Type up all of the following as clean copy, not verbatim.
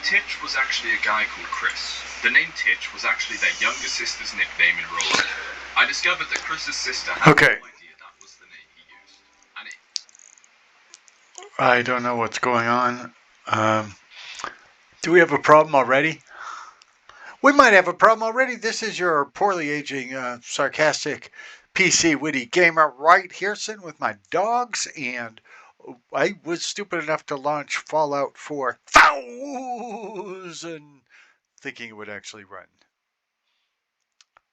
Titch was actually a guy called Chris. The name Titch was actually their younger sister's nickname in Roland. I discovered that Chris's sister had no idea that was the name he used. And I don't know what's going on. Do we have a problem already? We might have a problem already. This is your poorly aging, sarcastic, PC witty gamer right here sitting with my dogs, and I was stupid enough to launch Fallout 4000 thinking it would actually run.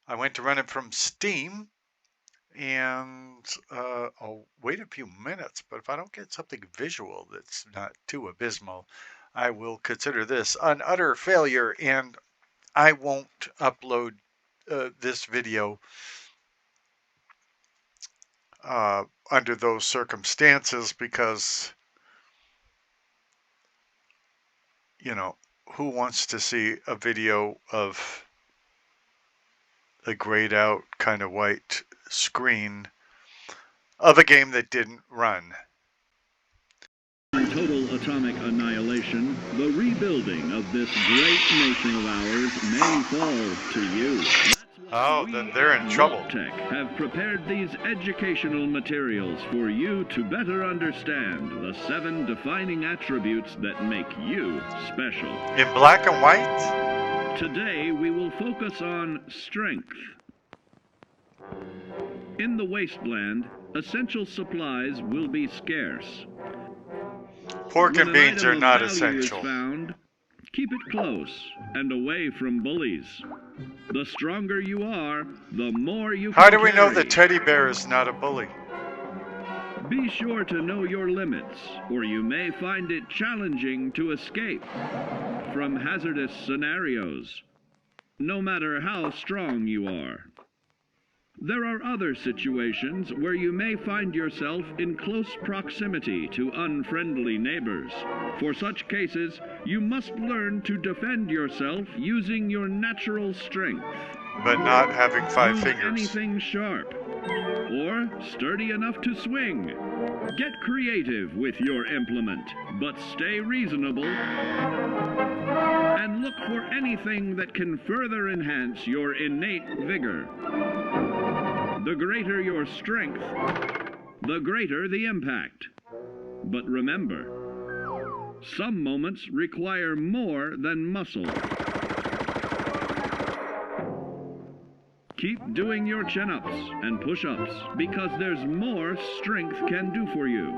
I went to run it from Steam, and I'll wait a few minutes, but if I don't get something visual that's not too abysmal, I will consider this an utter failure, and I won't upload this video under those circumstances because, you know, who wants to see a video of a grayed out kind of white screen of a game that didn't run? Total atomic annihilation, the rebuilding of this great nation of ours may fall to you. Oh, then they're in trouble. Vault-tec have prepared these educational materials for you to better understand the 7 defining attributes that make you special. In black and white? Today we will focus on strength. In the Wasteland, essential supplies will be scarce. Pork and beans are not essential. Is found, keep it close and away from bullies. The stronger you are, the more you can How do we know carry. the teddy bear is not a bully? Be sure to know your limits, or you may find it challenging to escape from hazardous scenarios, no matter how strong you are. There are other situations where you may find yourself in close proximity to unfriendly neighbors. For such cases, you must learn to defend yourself using your natural strength. But not having 5 Use fingers. anything sharp or sturdy enough to swing. Get creative with your implement, but stay reasonable. And look for anything that can further enhance your innate vigor. The greater your strength, the greater the impact. But remember, some moments require more than muscle. Keep doing your chin-ups and push-ups because there's more strength can do for you.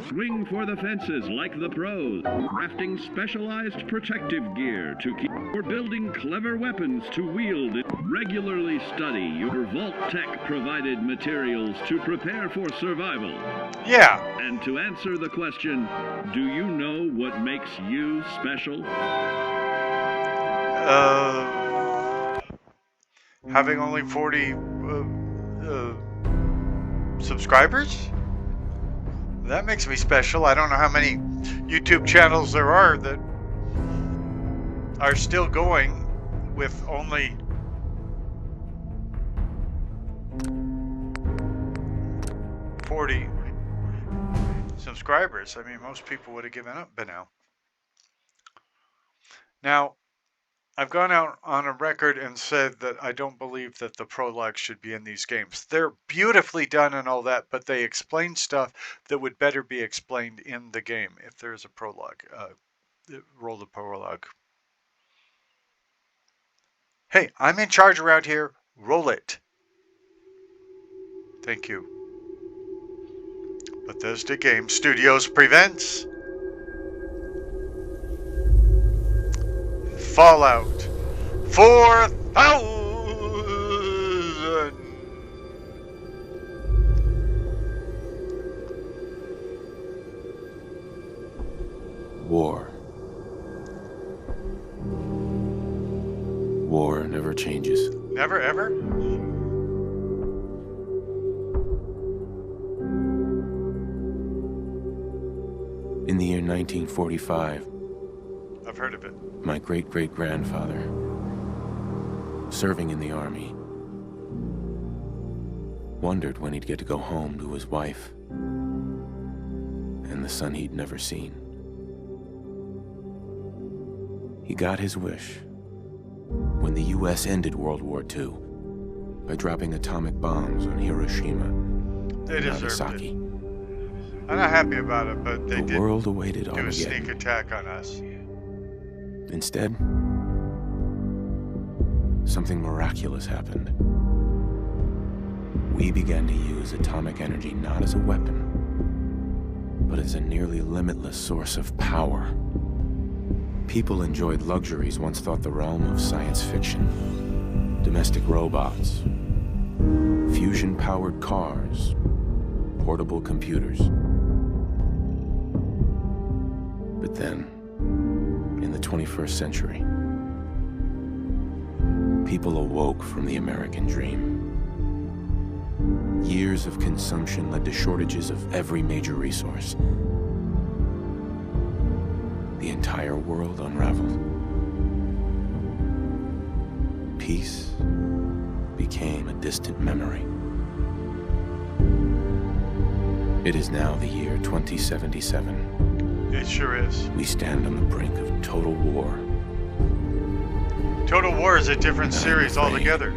Swing for the fences like the pros, crafting specialized protective gear to keep, or building clever weapons to wield. Regularly study your vault-tec provided materials to prepare for survival. Yeah. And to answer the question, do you know what makes you special? Having only 40 subscribers? That makes me special. I don't know how many YouTube channels there are that are still going with only $40 subscribers. I mean, most people would have given up by now. Now, I've gone out on a record and said that I don't believe that the prologue should be in these games. They're beautifully done and all that, but they explain stuff that would better be explained in the game. If there's a prologue, roll the prologue. Hey, I'm in charge around here. Roll it. Thank you. Bethesda Game Studios presents Fallout 4000. War. War never changes. Never ever? In the year 1945, I've heard of it. my great-great-grandfather, serving in the army, wondered when he'd get to go home to his wife and the son he'd never seen. He got his wish when the U.S. ended World War II by dropping atomic bombs on Hiroshima They and deserved Nagasaki. it. I'm not happy about it, but they The did world awaited do a sneak Armageddon. attack on us. Instead, something miraculous happened. We began to use atomic energy not as a weapon, but as a nearly limitless source of power. People enjoyed luxuries once thought the realm of science fiction. Domestic robots, fusion-powered cars, portable computers. But then, in the 21st century, people awoke from the American dream. Years of consumption led to shortages of every major resource. The entire world unraveled. Peace became a distant memory. It is now the year 2077. It sure is. We stand on the brink of total war. Total War is a different series afraid. altogether.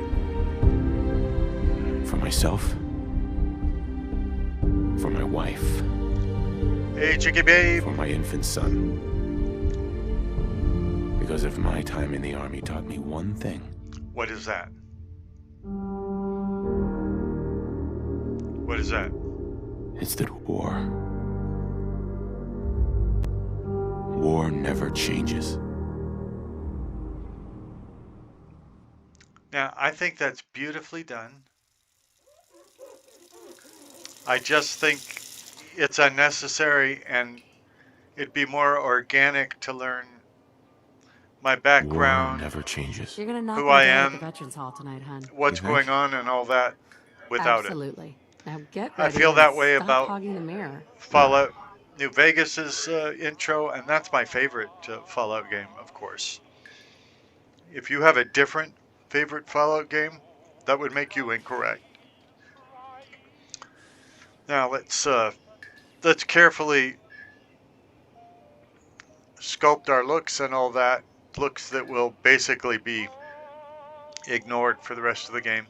For myself, for my wife, Hey, Chicky Babe. for my infant son. Because if my time in the Army taught me one thing, What is that? What is that? it's that war never changes. Now, I think that's beautifully done. I just think it's unnecessary, and it'd be more organic to learn my War background, never changes. You're gonna knock who on I down am, at the Veterans Hall tonight, hun. what's You think? going on, and all that without it. Absolutely. Now get I ready feel and that way stop about hogging the mirror. Fallout New Vegas's intro, and that's my favorite Fallout game, of course. If you have a different favorite Fallout game, that would make you incorrect. Now let's carefully sculpt our looks and all that. Looks that will basically be ignored for the rest of the game.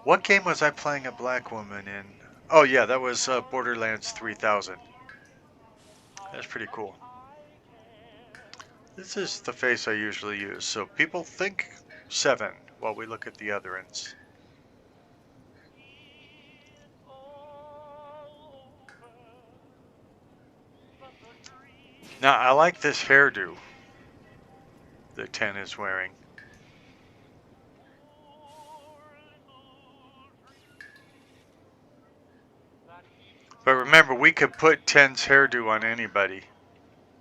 What game was I playing a black woman in? Oh yeah, that was Borderlands 3000. That's pretty cool. This is the face I usually use, so people think 7 while we look at the other ends. Now, I like this hairdo that 10 is wearing. But remember, we could put 10's hairdo on anybody.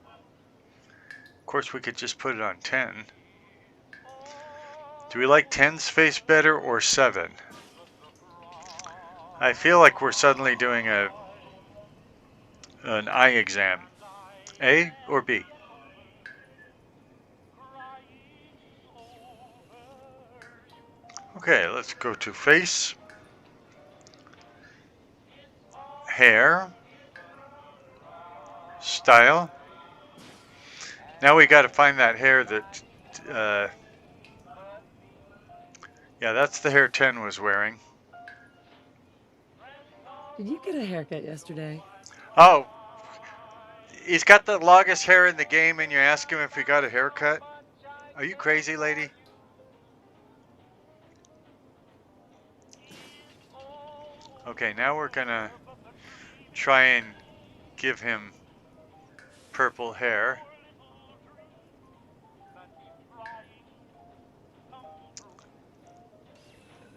Of course, we could just put it on 10. Do we like 10's face better or 7? I feel like we're suddenly doing an eye exam. A or B? Okay, let's go to face, hair, style. Now we got to find that hair that, yeah, that's the hair 10 was wearing. Did you get a haircut yesterday? Oh, he's got the longest hair in the game, and you ask him if he got a haircut? Are you crazy, lady? Okay, now we're gonna try and give him purple hair.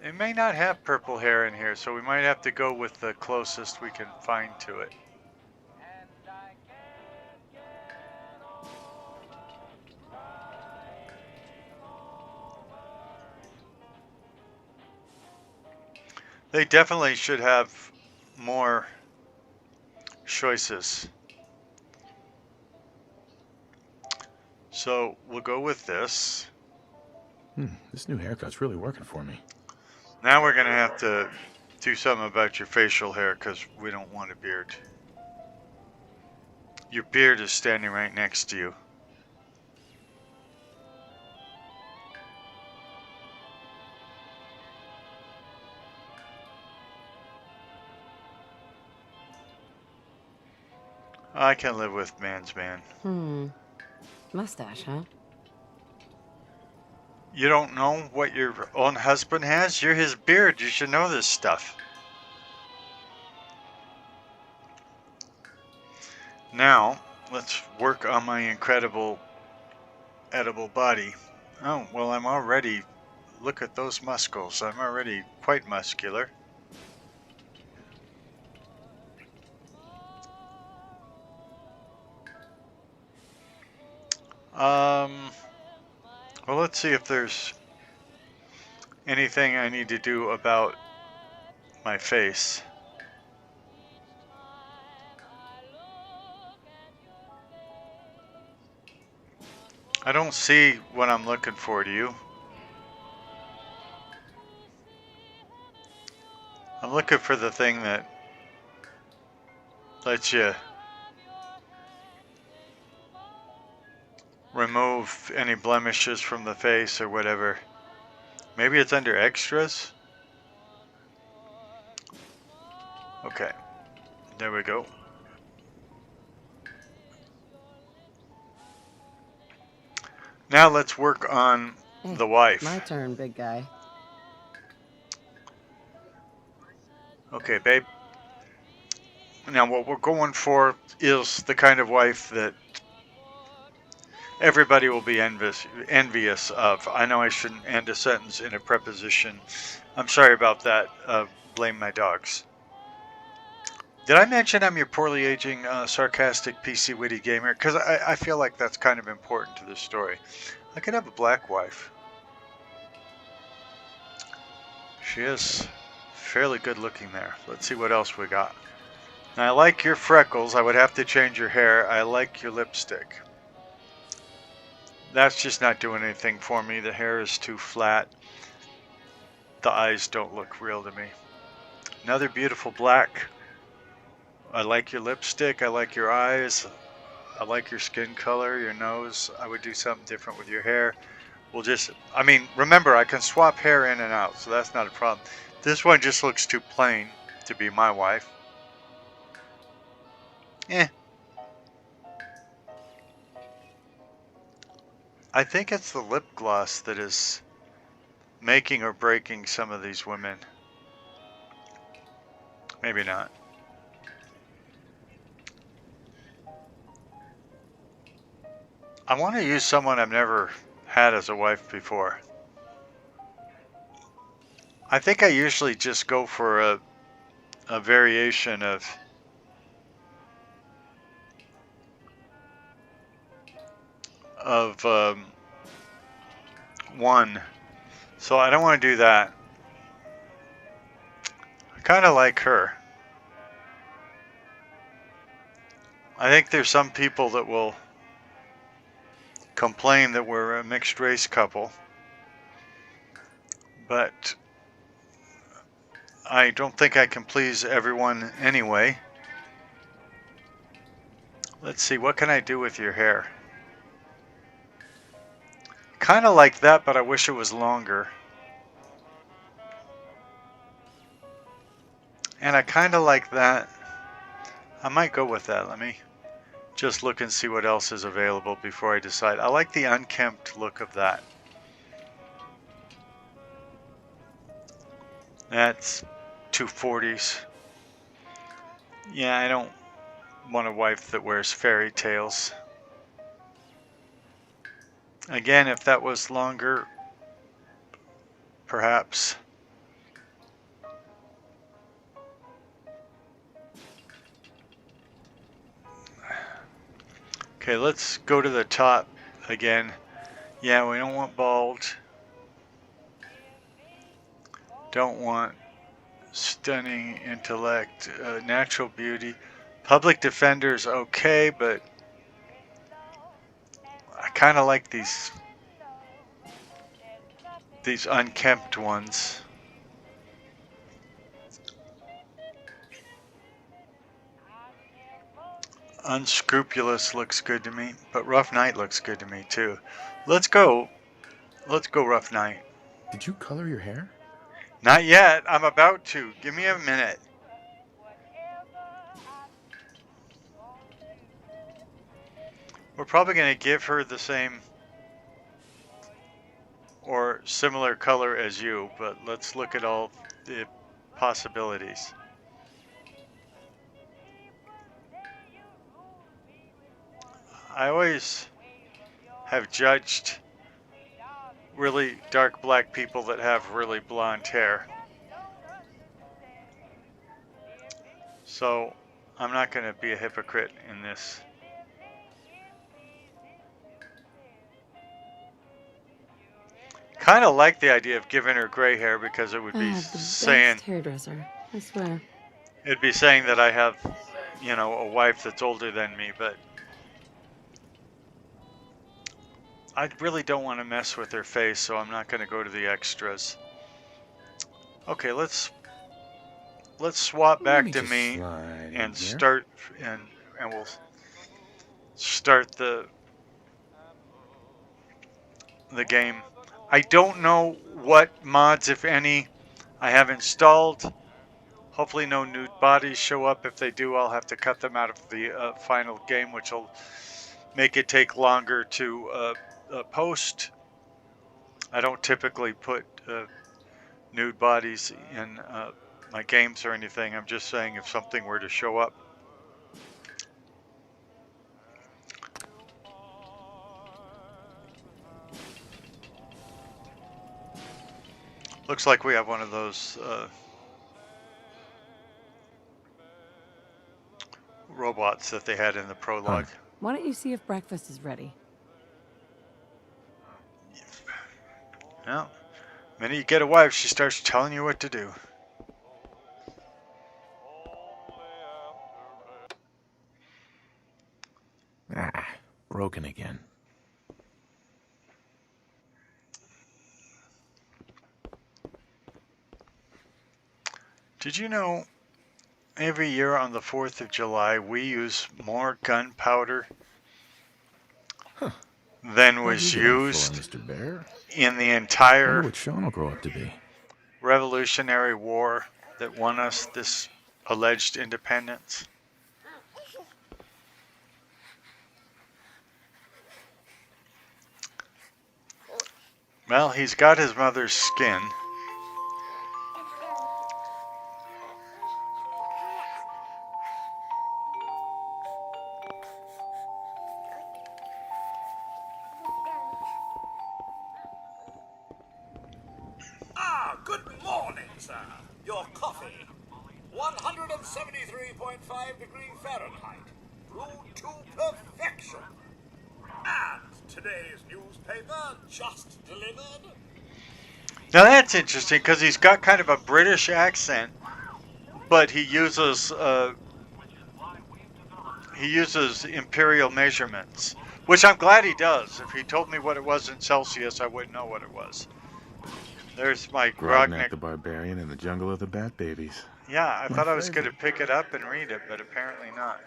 It may not have purple hair in here, so we might have to go with the closest we can find to it. They definitely should have more choices. So we'll go with this. This new haircut's really working for me. Now we're going to have to do something about your facial hair because we don't want a beard. Your beard is standing right next to you. I can live with man's man. Mustache, huh? You don't know what your own husband has? You're his beard. You should know this stuff. Now, let's work on my incredible edible body. Oh, well, I'm already... Look at those muscles. I'm already quite muscular. Well, let's see if there's anything I need to do about my face. I don't see what I'm looking for, do you? I'm looking for the thing that lets you remove any blemishes from the face or whatever. Maybe it's under extras? Okay, there we go. Now let's work on the wife. My turn, big guy. Okay, babe. Now what we're going for is the kind of wife that everybody will be envious of. I know I shouldn't end a sentence in a preposition. I'm sorry about that. Blame my dogs. Did I mention I'm your poorly aging, sarcastic, PC witty gamer? Because I feel like that's kind of important to this story. I could have a black wife. She is fairly good looking there. Let's see what else we got. Now, I like your freckles. I would have to change your hair. I like your lipstick. That's just not doing anything for me. The hair is too flat. The eyes don't look real to me. Another beautiful black. I like your lipstick, I like your eyes, I like your skin color, your nose. I would do something different with your hair. We'll just, I mean, remember, I can swap hair in and out, so that's not a problem. This one just looks too plain to be my wife. I think it's the lip gloss that is making or breaking some of these women. Maybe not. I want to use someone I've never had as a wife before. I think I usually just go for a variation of one. So I don't want to do that. I kind of like her. I think there's some people that will complain that we're a mixed race couple, but I don't think I can please everyone anyway. Let's see, what can I do with your hair? Kind of like that, but I wish it was longer. And I kind of like that. I might go with that. Let me just look and see what else is available before I decide. I like the unkempt look of that. That's 240s. Yeah, I don't want a wife that wears fairy tales. Again, if that was longer, perhaps. Okay, let's go to the top again. Yeah, we don't want bald. Don't want stunning intellect, natural beauty. Public defender's okay, but I kind of like these unkempt ones. Unscrupulous looks good to me, but Rough Night looks good to me too. Let's go. Let's go Rough Night. Did you color your hair? Not yet. I'm about to. Give me a minute. We're probably going to give her the same or similar color as you, but let's look at all the possibilities. I always have judged really dark black people that have really blonde hair. So I'm not going to be a hypocrite in this. Kind of like the idea of giving her gray hair because it would be saying, hairdresser, I swear. It'd be saying that I have, you know, a wife that's older than me, but I really don't want to mess with her face, so I'm not going to go to the extras. Okay, let's swap back to me and start and we'll start the game. I don't know what mods, if any, I have installed. Hopefully no nude bodies show up. If they do, I'll have to cut them out of the final game, which will make it take longer to post. I don't typically put nude bodies in my games or anything. I'm just saying if something were to show up. Looks like we have one of those robots that they had in the prologue. Why don't you see if breakfast is ready? Yeah. The minute you get a wife, she starts telling you what to do. Broken again. Did you know every year on the 4th of July we use more gunpowder than was used Mr. Bear? in the I entire wonder what Sean will grow up to be. Revolutionary War that won us this alleged independence? Well, he's got his mother's skin. Good morning, sir. Your coffee. 173.5 degrees Fahrenheit. Brewed to perfection. And today's newspaper just delivered. Now that's interesting because he's got kind of a British accent, but he uses imperial measurements, which I'm glad he does. If he told me what it was in Celsius, I wouldn't know what it was. There's my Grognak the Barbarian in the Jungle of the Bat Babies. Yeah, I thought I was going to pick it up and read it, but apparently not.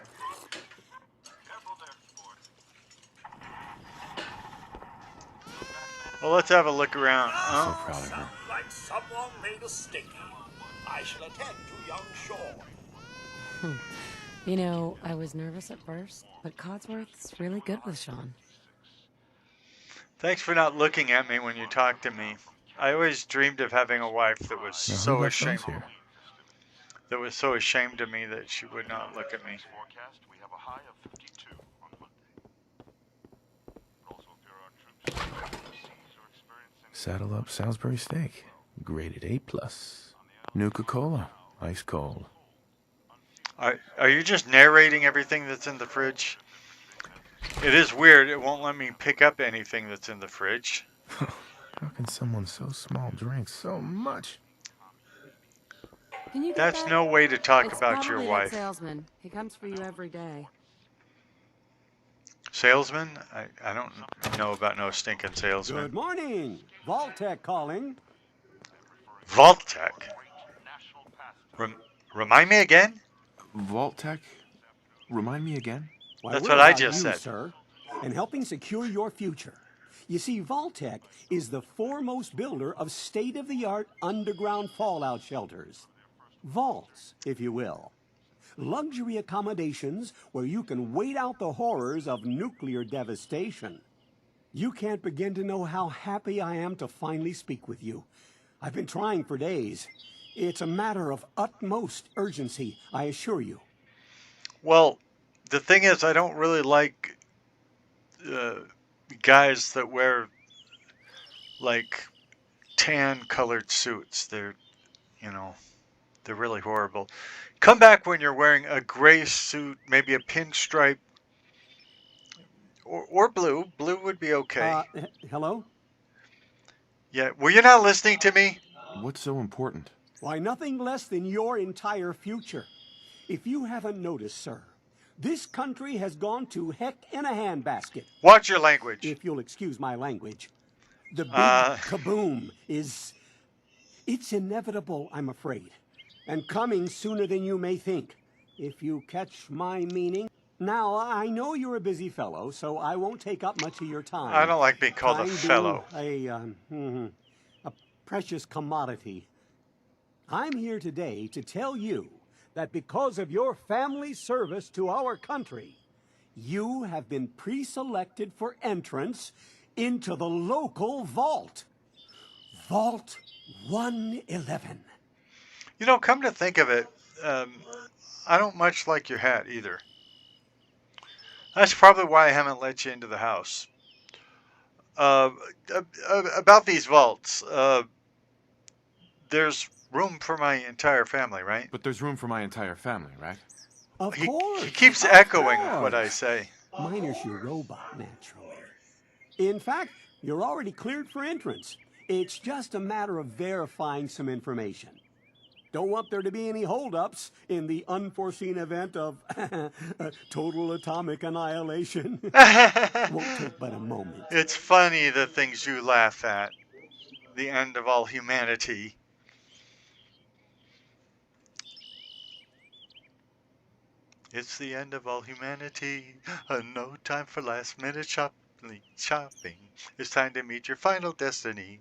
Well, let's have a look around. So proud of her. Sounds like someone made a sticky. I shall attend to young Sean. You know, I was nervous at first, but Codsworth's really good with Sean. Thanks for not looking at me when you talk to me. I always dreamed of having a wife that was so ashamed. That was so ashamed of me that she would not look at me. Saddle up Salisbury steak, graded A+. Nuka-Cola, ice cold. Are you just narrating everything that's in the fridge? It is weird. It won't let me pick up anything that's in the fridge. How can someone so small drink so much? Can you get That's that? no way to talk It's about your probably that wife. salesman. He comes for you every day. Salesman? I don't know about no stinking salesman. Good morning. Vault-tec calling. Vault-tec? Remind me again? Vault-tec? Remind me again? Why, That's we're what I about just you, said. sir, and helping secure your future. You see, vault-tec is the foremost builder of state-of-the-art underground fallout shelters. Vaults, if you will. Luxury accommodations where you can wait out the horrors of nuclear devastation. You can't begin to know how happy I am to finally speak with you. I've been trying for days. It's a matter of utmost urgency, I assure you. Well, the thing is, I don't really like guys that wear like tan-colored suits. You know, they're really horrible. Come back when you're wearing a gray suit, maybe a pinstripe, or blue. Blue would be okay. Hello? Yeah, were you not listening to me? What's so important? Why, nothing less than your entire future. If you haven't noticed, sir, this country has gone to heck in a handbasket. Watch your language. If you'll excuse my language. The big kaboom is... It's inevitable, I'm afraid. And coming sooner than you may think. If you catch my meaning. Now, I know you're a busy fellow, so I won't take up much of your time. I don't like being called a Time fellow. being a precious commodity. I'm here today to tell you that because of your family service to our country, you have been pre-selected for entrance into the local vault. Vault 111. You know, come to think of it, I don't much like your hat either. That's probably why I haven't let you into the house. About these vaults, there's room for my entire family, right? But there's room for my entire family, right? Of course. He keeps of echoing course. what I say. Miner's your robot, naturally. In fact, you're already cleared for entrance. It's just a matter of verifying some information. Don't want there to be any holdups in the unforeseen event of total atomic annihilation. Won't take but a moment. It's funny the things you laugh at. The end of all humanity. It's the end of all humanity. No time for last minute shopping. It's time to meet your final destiny.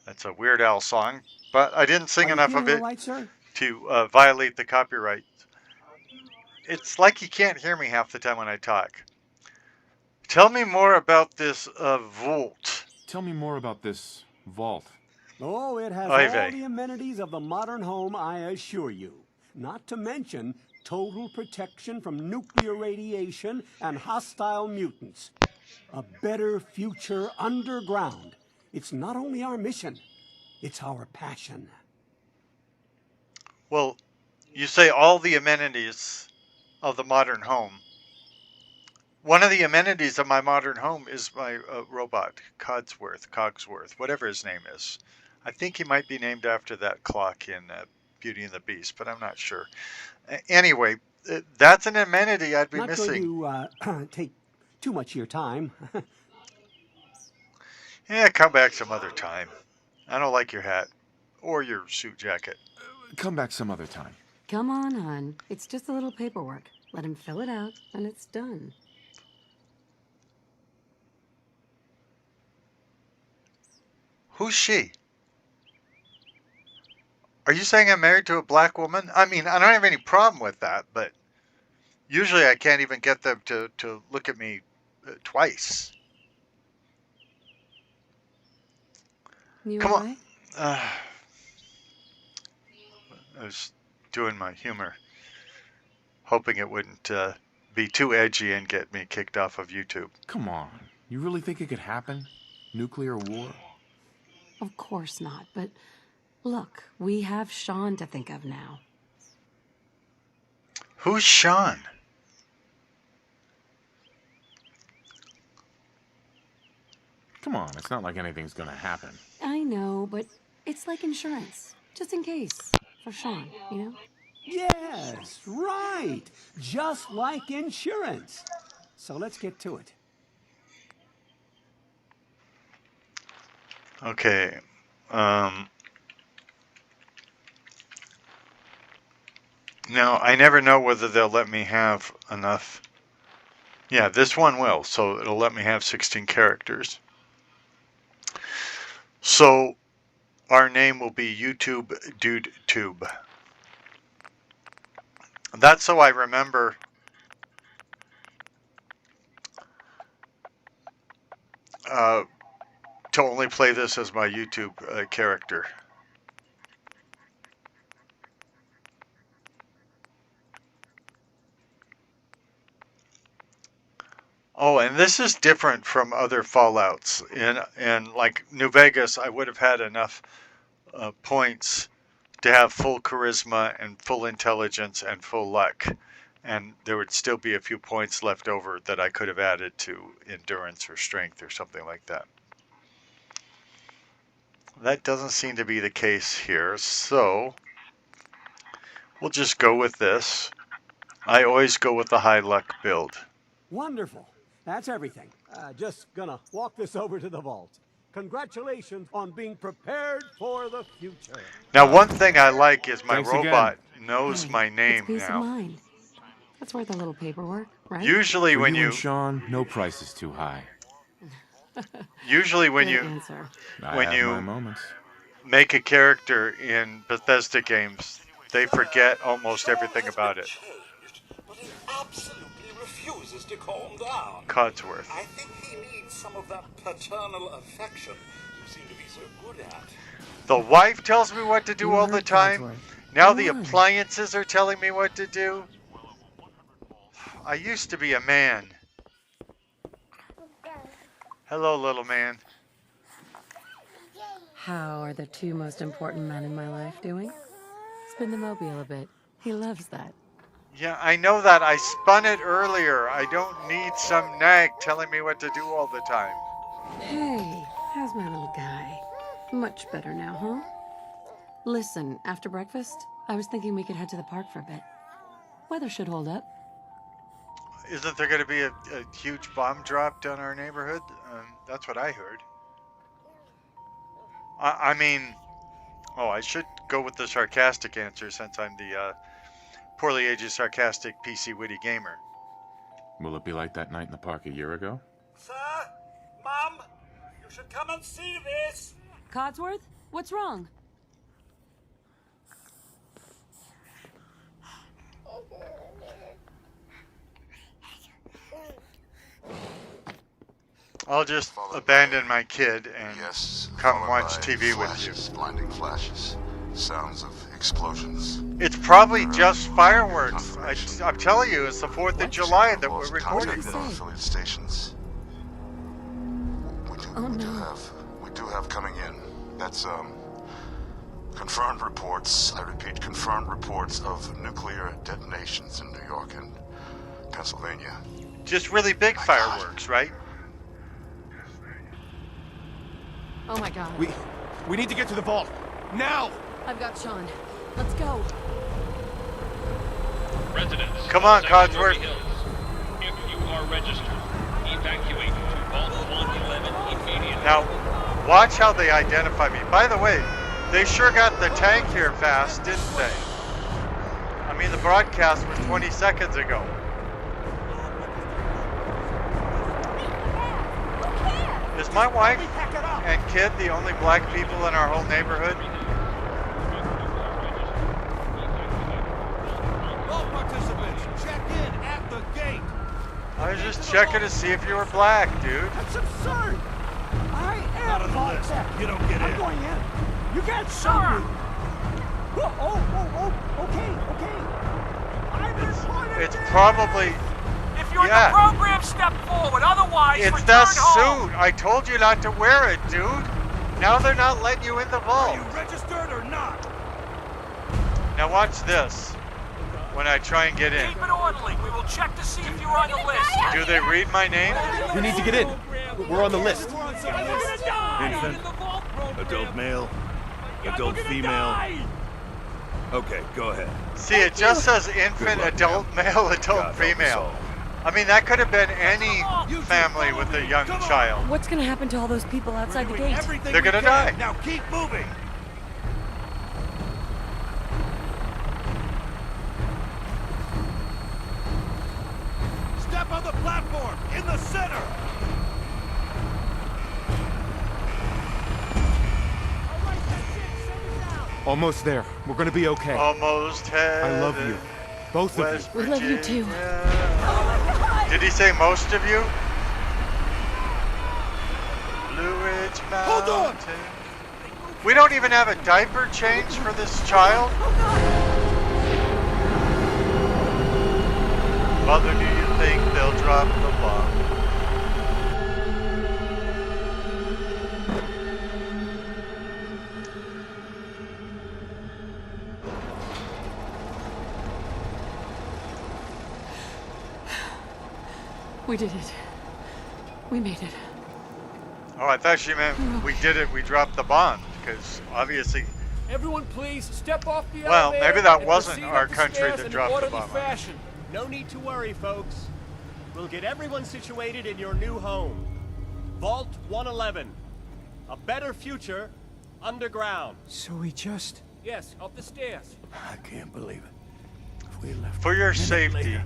That's a Weird Al song, but I didn't sing enough of it to violate the copyright. It's like you can't hear me half the time when I talk. Tell me more about this vault. Tell me more about this vault. Oh, it has all the amenities of the modern home, I assure you. Not to mention total protection from nuclear radiation and hostile mutants. A better future underground. It's not only our mission, it's our passion. Well, you say all the amenities of the modern home. One of the amenities of my modern home is my robot, Cogsworth, whatever his name is. I think he might be named after that clock in Beauty and the Beast, but I'm not sure. Anyway, that's an amenity I'd be missing. Not going to take too much of your time. Yeah, come back some other time. I don't like your hat or your suit jacket. Come back some other time. Come on, hon. It's just a little paperwork. Let him fill it out, and it's done. Who's she? Are you saying I'm married to a black woman? I mean, I don't have any problem with that, but usually I can't even get them to look at me twice. Come on. I was doing my humor, hoping it wouldn't be too edgy and get me kicked off of YouTube. Come on. You really think it could happen? Nuclear war? Of course not, but look, we have Sean to think of now. Who's Sean? Come on, it's not like anything's gonna happen. I know, but it's like insurance. Just in case. For Sean, you know? Yes, right. Just like insurance. So let's get to it. Okay. Now, I never know whether they'll let me have enough Yeah, this one will, so it'll let me have 16 characters. So our name will be YouTube Dude Tube. That's so I remember to only play this as my YouTube character. Oh, and this is different from other Fallouts. In like New Vegas, I would have had enough points to have full charisma and full intelligence and full luck. And there would still be a few points left over that I could have added to endurance or strength or something like that. That doesn't seem to be the case here, so we'll just go with this. I always go with the high luck build. Wonderful. That's everything. Just gonna walk this over to the vault. Congratulations on being prepared for the future. Now, one thing I like is my Thanks robot again. knows my It's name peace of now. mind. That's worth a little paperwork, right? Usually For when you you and Sean, no price is too high. usually when Good you answer. I When have you- my moments. make a character in Bethesda games, they forget almost everything about it. Changed, but he absolutely refuses to calm down. Codsworth. I think he needs some of that paternal affection you seem to be so good at. The wife tells me what to do You all the heard time. Codsworth. Now Go the on. appliances are telling me what to do. I used to be a man. Hello, little man. How are the two most important men in my life doing? Spin the mobile a bit. He loves that. Yeah, I know that. I spun it earlier. I don't need some nag telling me what to do all the time. Hey, how's my little guy? Much better now, huh? Listen, after breakfast, I was thinking we could head to the park for a bit. Weather should hold up. Isn't there going to be a huge bomb dropped on our neighborhood? That's what I heard. I mean, I should go with the sarcastic answer since I'm the poorly aged sarcastic PC witty gamer. Will it be like that night in the park a year ago? Sir, Mum, you should come and see this. Codsworth, what's wrong? I'll just abandon my kid and come followed watch by TV with you. flashes, blinding flashes, sounds of explosions. It's probably just fireworks. I'm telling you, it's the 4th of July that we're Lost recording contact with this. our affiliate stations. Oh, no. We do have coming in. That's confirmed reports. I repeat, confirmed reports of nuclear detonations in New York and Pennsylvania. Just really big fireworks, right? Oh my god. We need to get to the vault. Now! I've got Sean. Let's go. Residents. Come on, South Codsworth. Jersey Hills. If you are registered, evacuate to Vault 111 immediately. Now, watch how they identify me. By the way, they sure got the tank here fast, didn't they? I mean, the broadcast was 20 seconds ago. Is my wife and kid the only black people in our whole neighborhood? All participants, check in at the gate. I was just checking to see if you were black, dude. That's absurd. I am vault-tec. You don't get I'm in. going in. You can't stop me. Okay. I've reported It's this. probably... If you're Yeah. in the program, step forward. Otherwise, It's return that home. suit. I told you not to wear it, dude. Now they're not letting you in the vault. Are you registered or not? Now watch this. When I try and get in. Keep it orderly. We will check to see if you're on the list. Do they read my name? We need to get in. We're on the list. Infant, Adult male, adult female. Okay, go ahead. See, it just says infant, adult, male, adult, female. I mean, that could have been any family with a young child. What's gonna happen to all those people outside the gate? They're gonna die. Now keep moving. Step on the the platform, in the center! Almost there. We're gonna be okay. Almost heaven. I love you. Both of West you. We love you too. Virginia. Did he say most of you? Blue Ridge Mountain. Hold on! We don't even have a diaper change for this child? Mother, do you think they'll drop the bomb? We did it. We made it. Oh, I thought she meant we did it, we dropped the bomb, because obviously... Everyone please step off the Well, elevator maybe that and wasn't proceed our up the country stairs that in dropped the orderly bomb. fashion. No need to worry, folks. We'll get everyone situated in your new home. Vault 111. A better future underground. So we just... Yes, up the stairs. I can't believe it. If we left For your a minute safety, later-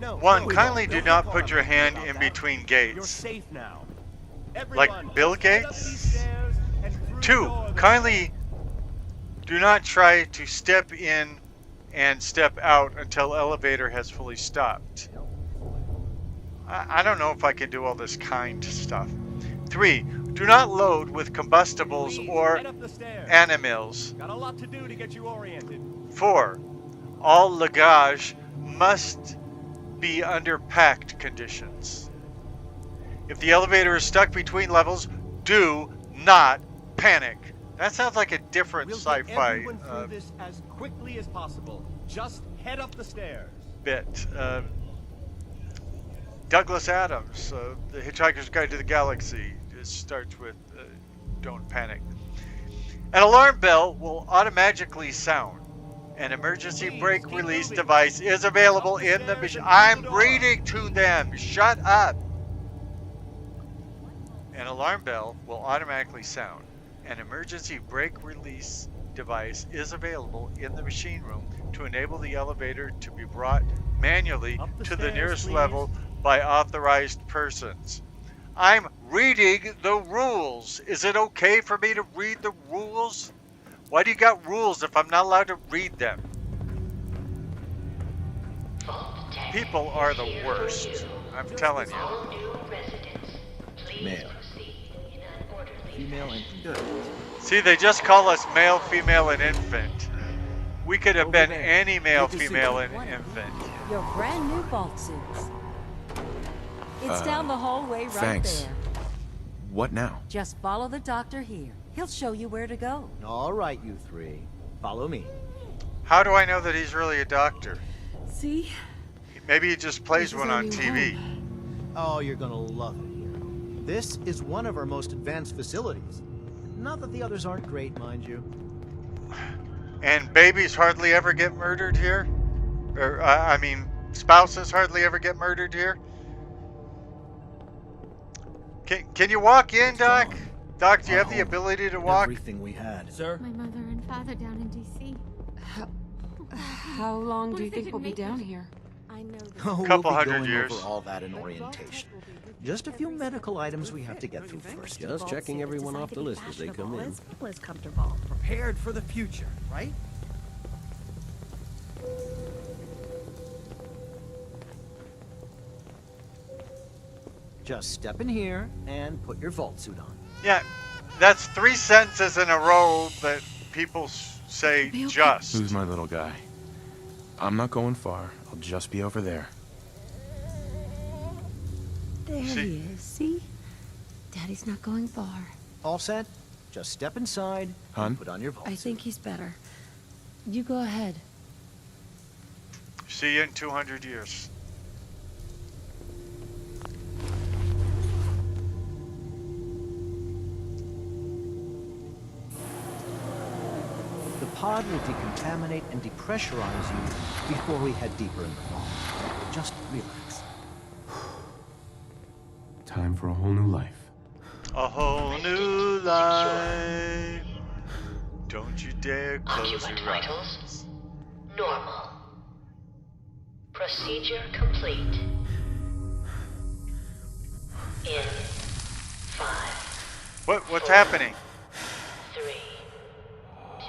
No, one, we kindly won't. do Don't not get put caught your up hand about in that. between You're gates. safe now. Like Everyone, Bill head up Gates? these stairs and through the Two, door that- kindly do not try to step in and step out until elevator has fully stopped. I don't know if I can do all this kind stuff. 3, do not load with combustibles Please, or head up the stairs. animals. Got a lot to do to get you oriented. 4, all luggage must be under packed conditions. If the elevator is stuck between levels, do not panic. That sounds like a different We'll get sci-fi everyone through this as quickly as possible. Just head up the stairs. bit. Douglas Adams, The Hitchhiker's Guide to the Galaxy, it starts with don't panic. An alarm bell will automatically sound. An emergency Please, brake keep release moving. device is available Up the in the stairs machine. and through I'm the door. reading to them. Shut up. An alarm bell will automatically sound. An emergency brake release device is available in the machine room to enable the elevator to be brought manually Up the to the stairs, nearest please. level by authorized persons. I'm reading the rules. Is it okay for me to read the rules? Why do you got rules if I'm not allowed to read them? People are the worst. I'm telling you. Male. Female and good. See, they just call us male, female, and infant. We could have been any male, Good to see female, you. and infant. Your brand new vault suits. It's down the hallway right thanks. there. What now? Just follow the doctor here. He'll show you where to go. All right, you three. Follow me. How do I know that he's really a doctor? See? Maybe he just plays This is one our on new TV. home. Oh, you're gonna love it here. This is one of our most advanced facilities. Not that the others aren't great, mind you. And babies hardly ever get murdered here? Or, I mean, spouses hardly ever get murdered here? Can you walk in, Doc? Doc, do you have the ability to walk? Everything we had. Sir? My mother and father down in D.C. How long do you think we'll be down here? I know this. Oh, Couple we'll be hundred going years. over all that in orientation. Just a few medical items we have to get through first. Just checking everyone off the list as they come in. Was comfortable. Prepared for the future, right? Just step in here and put your vault suit on. Yeah, that's 3 sentences in a row that people say Be okay. just. Who's my little guy? I'm not going far. I'll just be over there. There See? he is. See? Daddy's not going far. All set? Just step inside Hun? and put on your vault I suit. think he's better. You go ahead. See you in 200 years. The pod will decontaminate and depressurize you before we head deeper in the vault. Just relax. Time for a whole new life. A whole new life. Don't you dare close Occupant your eyes. vitals normal. Procedure complete. What's happening? 3, 2,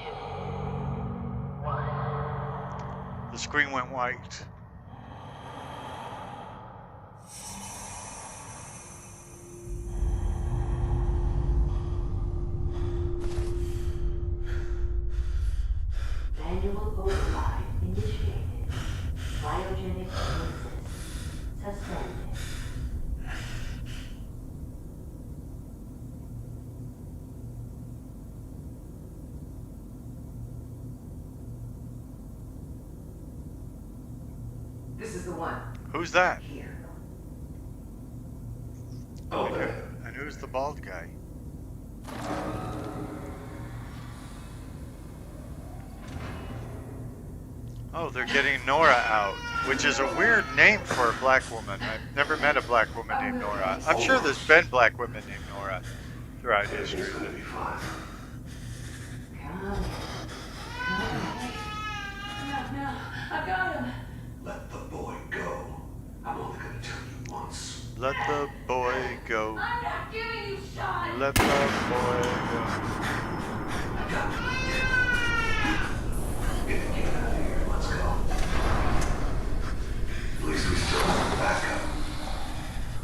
1. The screen went white. Manual override initiated. Cryogenic process suspended. This is the one. Who's that? Here. Okay. And who's the bald guy? Oh, they're getting Nora out, which is a weird name for a black woman. I've never met a black woman named Nora. I'm sure there's been black women named Nora throughout history. Come on. No, I got him. Let the boy go. I'm only gonna tell you once. Let the boy go. I'm not giving you shot. Let the boy go. Get out of here. Let's go. At least we still have backup.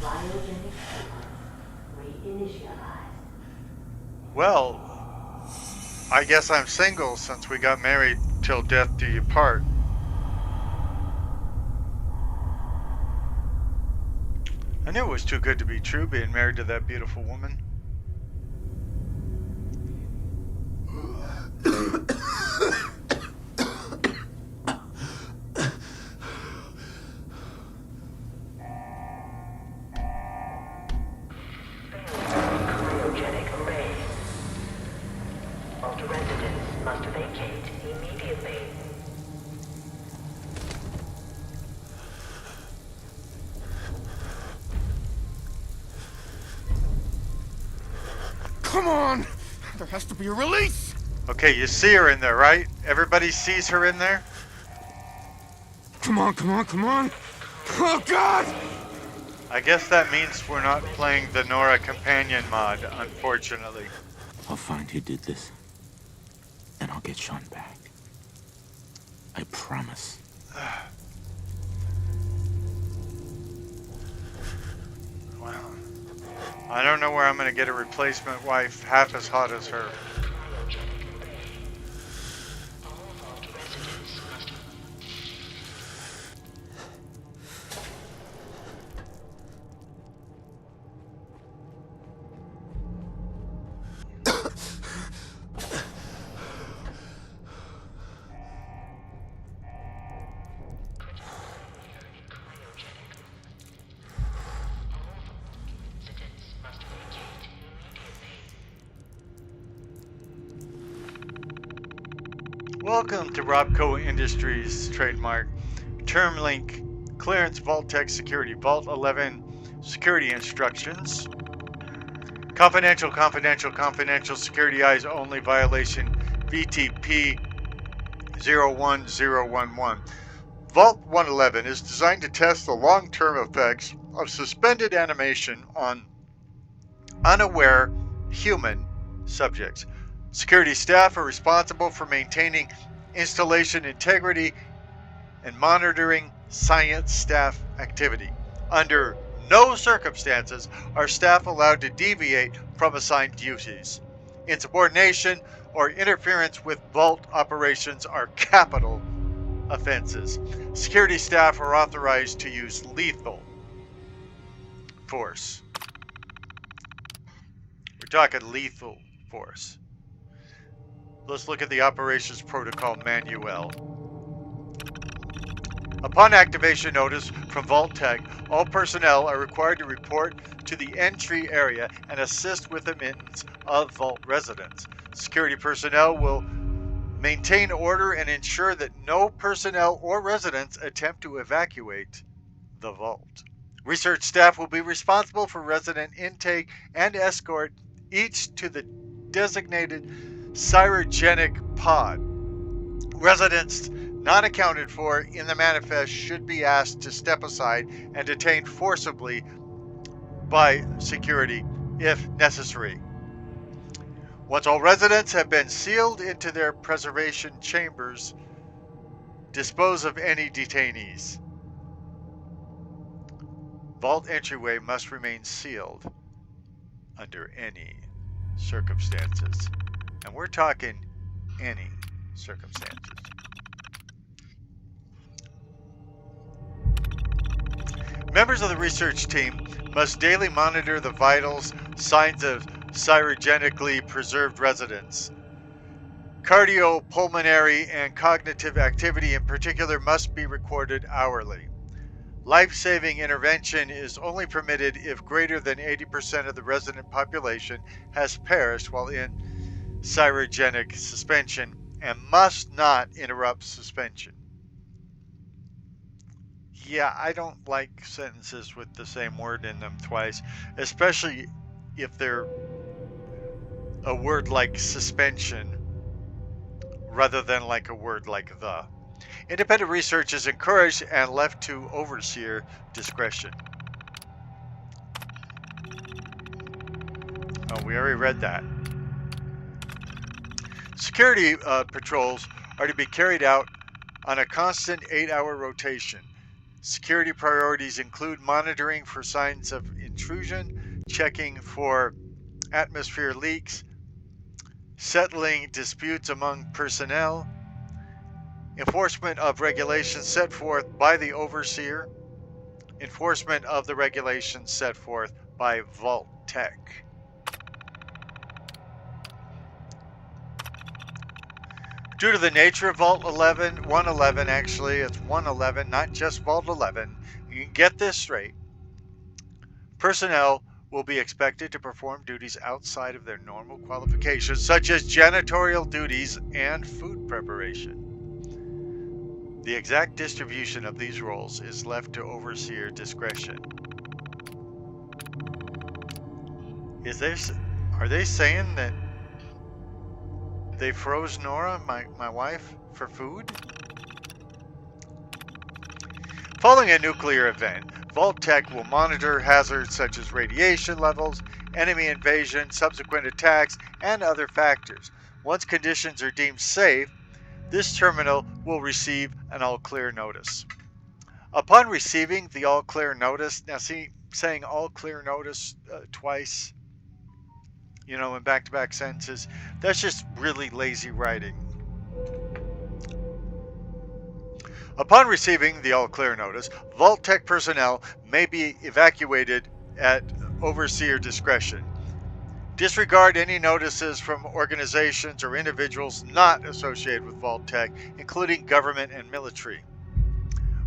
Cryogenic sequence reinitialized. Well, I guess I'm single since we got married till death do you part. I knew it was too good to be true, being married to that beautiful woman. Cryogenic array. Vault residents must vacate immediately. Come on! There has to be a release! Okay, you see her in there, right? Everybody sees her in there? Come on, come on, come on! Oh, God! I guess that means we're not playing the Nora Companion mod, unfortunately. I'll find who did this, and I'll get Sean back. I promise. Well, I don't know where I'm going to get a replacement wife half as hot as her. Welcome to Robco Industries trademark term link clearance vault-tec security vault 11 security instructions. Confidential security eyes only violation VTP 01011. Vault 111 is designed to test the long-term effects of suspended animation on unaware human subjects. Security staff are responsible for maintaining installation integrity and monitoring science staff activity. Under no circumstances are staff allowed to deviate from assigned duties. Insubordination or interference with vault operations are capital offenses. Security staff are authorized to use lethal force. We're talking lethal force. Let's look at the operations protocol manual. Upon activation notice from vault-tec, all personnel are required to report to the entry area and assist with admittance of vault residents. Security personnel will maintain order and ensure that no personnel or residents attempt to evacuate the vault. Research staff will be responsible for resident intake and escort each to the designated cryogenic pod. Residents not accounted for in the manifest should be asked to step aside and detained forcibly by security if necessary. Once all residents have been sealed into their preservation chambers, dispose of any detainees. Vault entryway must remain sealed under any circumstances. And we're talking any circumstances. Members of the research team must daily monitor the vitals, signs of cryogenically preserved residents. Cardiopulmonary and cognitive activity in particular must be recorded hourly. Life-saving intervention is only permitted if greater than 80% of the resident population has perished while in cryogenic suspension and must not interrupt suspension. Yeah, I don't like sentences with the same word in them twice, especially if they're a word like suspension rather than like a word like the. Independent research is encouraged and left to overseer discretion. Oh, we already read that. Security patrols are to be carried out on a constant 8-hour rotation. Security priorities include monitoring for signs of intrusion, checking for atmosphere leaks, settling disputes among personnel, enforcement of regulations set forth by the overseer, enforcement of the regulations set forth by vault-tec. Due to the nature of Vault 111, actually, it's 111, not just Vault 11. You can get this straight. Personnel will be expected to perform duties outside of their normal qualifications, such as janitorial duties and food preparation. The exact distribution of these roles is left to overseer discretion. Are they saying that they froze Nora, my wife, for food? Following a nuclear event, vault-tec will monitor hazards such as radiation levels, enemy invasion, subsequent attacks, and other factors. Once conditions are deemed safe, this terminal will receive an all-clear notice. Upon receiving the all-clear notice, now see, saying all-clear notice twice, you know, in back-to-back sentences, that's just really lazy writing. Upon receiving the all-clear notice, vault-tec personnel may be evacuated at overseer discretion. Disregard any notices from organizations or individuals not associated with vault-tec, including government and military.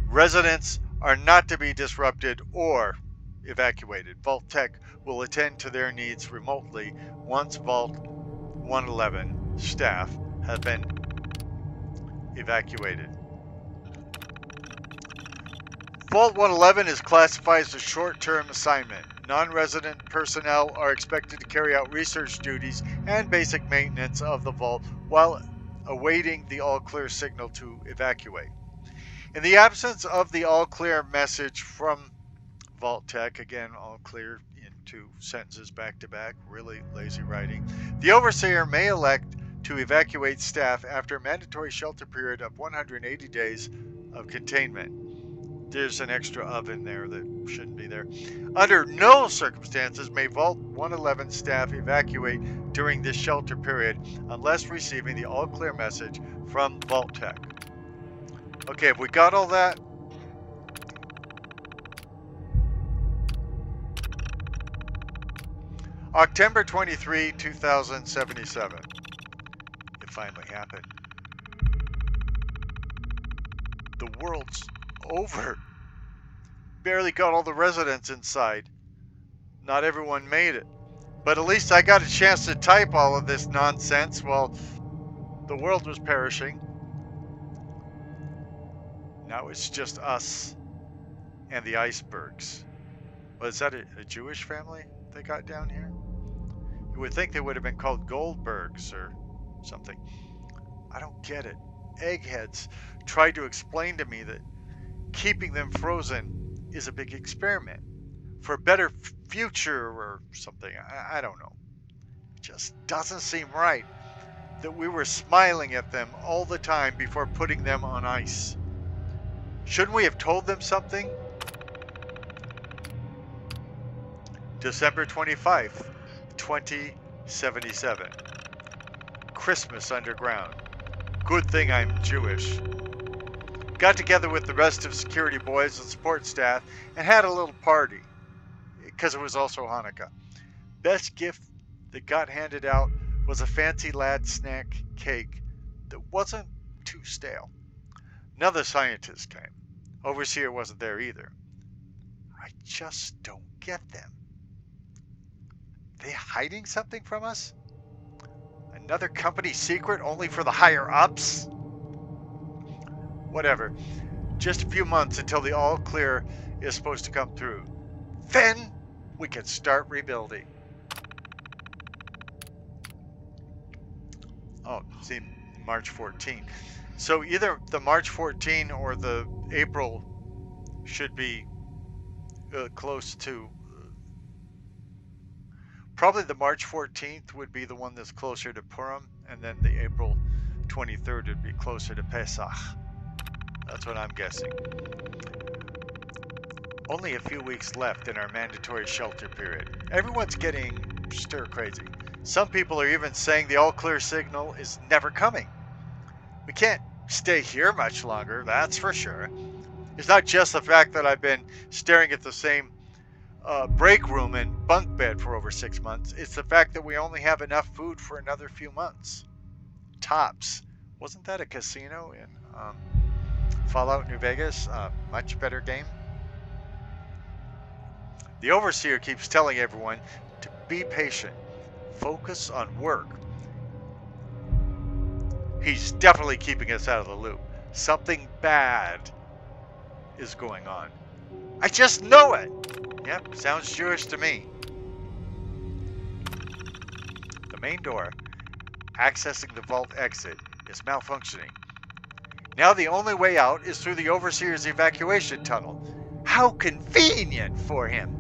Residents are not to be disrupted or evacuated. Vault-tec will attend to their needs remotely once Vault 111 staff have been evacuated. Vault 111 is classified as a short-term assignment. Non-resident personnel are expected to carry out research duties and basic maintenance of the vault while awaiting the all-clear signal to evacuate. In the absence of the all-clear message from vault-tec, again, all-clear in 2 sentences back-to-back, really lazy writing, the overseer may elect to evacuate staff after a mandatory shelter period of 180 days of containment. There's an extra oven there that shouldn't be there. Under no circumstances may Vault 111 staff evacuate during this shelter period unless receiving the all-clear message from vault-tec. Okay, have we got all that? October 23, 2077. It finally happened. The world's over. Barely got all the residents inside. Not everyone made it. But at least I got a chance to type all of this nonsense while the world was perishing. Now it's just us and the icebergs. Well, is that a Jewish family they got down here? You would think they would have been called Goldbergs or something. I don't get it. Eggheads tried to explain to me that keeping them frozen is a big experiment for a better future or something. I don't know. Just doesn't seem right that we were smiling at them all the time before putting them on ice. Shouldn't we have told them something? December 25th, 2077. Christmas underground. Good thing I'm Jewish. Got together with the rest of security boys and support staff and had a little party, because it was also Hanukkah. Best gift that got handed out was a fancy lad snack cake that wasn't too stale. Another scientist came. Overseer wasn't there either. I just don't get them. Are they hiding something from us? Another company secret only for the higher ups? Whatever. Just a few months until the all clear is supposed to come through. Then we can start rebuilding. Oh, see, March 14. So either the March 14 or the April should be close to. Probably the March 14th would be the one that's closer to Purim, and then the April 23rd would be closer to Pesach. That's what I'm guessing. Only a few weeks left in our mandatory shelter period. Everyone's getting stir crazy. Some people are even saying the all clear signal is never coming. We can't stay here much longer, that's for sure. It's not just the fact that I've been staring at the same break room and bunk bed for over 6 months. It's the fact that we only have enough food for another few months. Tops. Wasn't that a casino in Fallout New Vegas? Much better game. The Overseer keeps telling everyone to be patient. Focus on work. He's definitely keeping us out of the loop. Something bad is going on. I just know it! Yep, sounds Jewish to me. The main door, accessing the vault exit, is malfunctioning. Now the only way out is through the Overseer's evacuation tunnel. How convenient for him!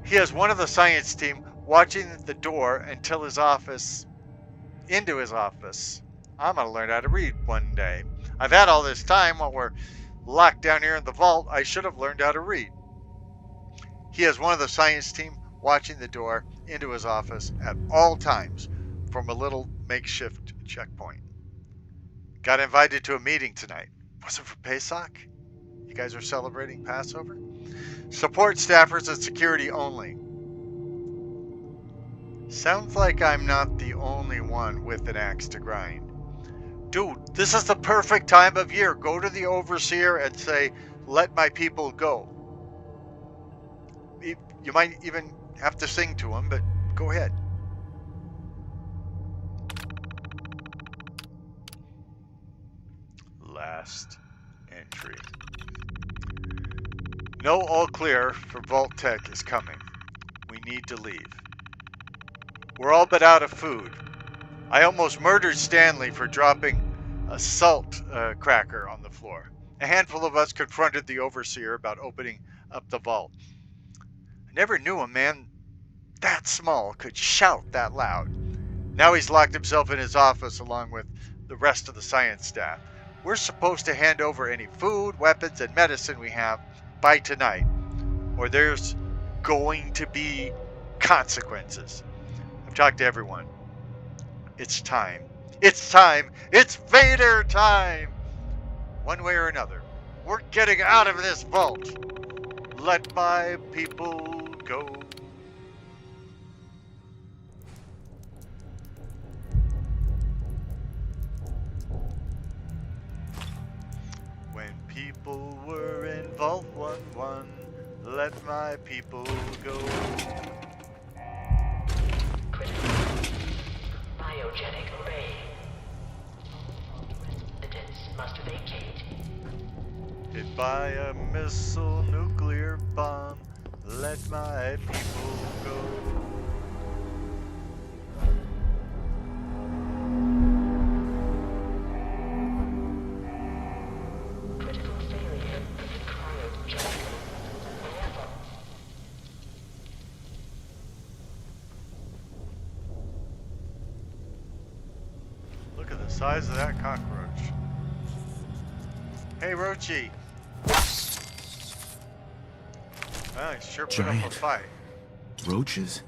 He has one of the science team watching the door into his office. I'm gonna learn how to read one day. I've had all this time while we're locked down here in the vault. I should have learned how to read. He has one of the science team watching the door into his office at all times from a little makeshift checkpoint. Got invited to a meeting tonight. Was it for Pesach? You guys are celebrating Passover? Support staffers and security only. Sounds like I'm not the only one with an axe to grind. Dude, this is the perfect time of year. Go to the Overseer and say, let my people go. You might even have to sing to him, but go ahead. Last entry. No all clear for vault-tec is coming. We need to leave. We're all but out of food. I almost murdered Stanley for dropping a salt cracker on the floor. A handful of us confronted the Overseer about opening up the vault. I never knew a man that small could shout that loud. Now he's locked himself in his office along with the rest of the science staff. We're supposed to hand over any food, weapons, and medicine we have by tonight, or there's going to be consequences. I've talked to everyone. It's time. It's time. It's Vader time. One way or another, we're getting out of this vault. Let my people go. When people were in Vault 1-1, let my people go. Biogenic array. Residents must vacate. Hit by a missile nuclear bomb, let my people go. Critical failure of the cryogenic. size of that cockroach. Hey, Roachy. Well, he sure put up a Giant fight. roaches?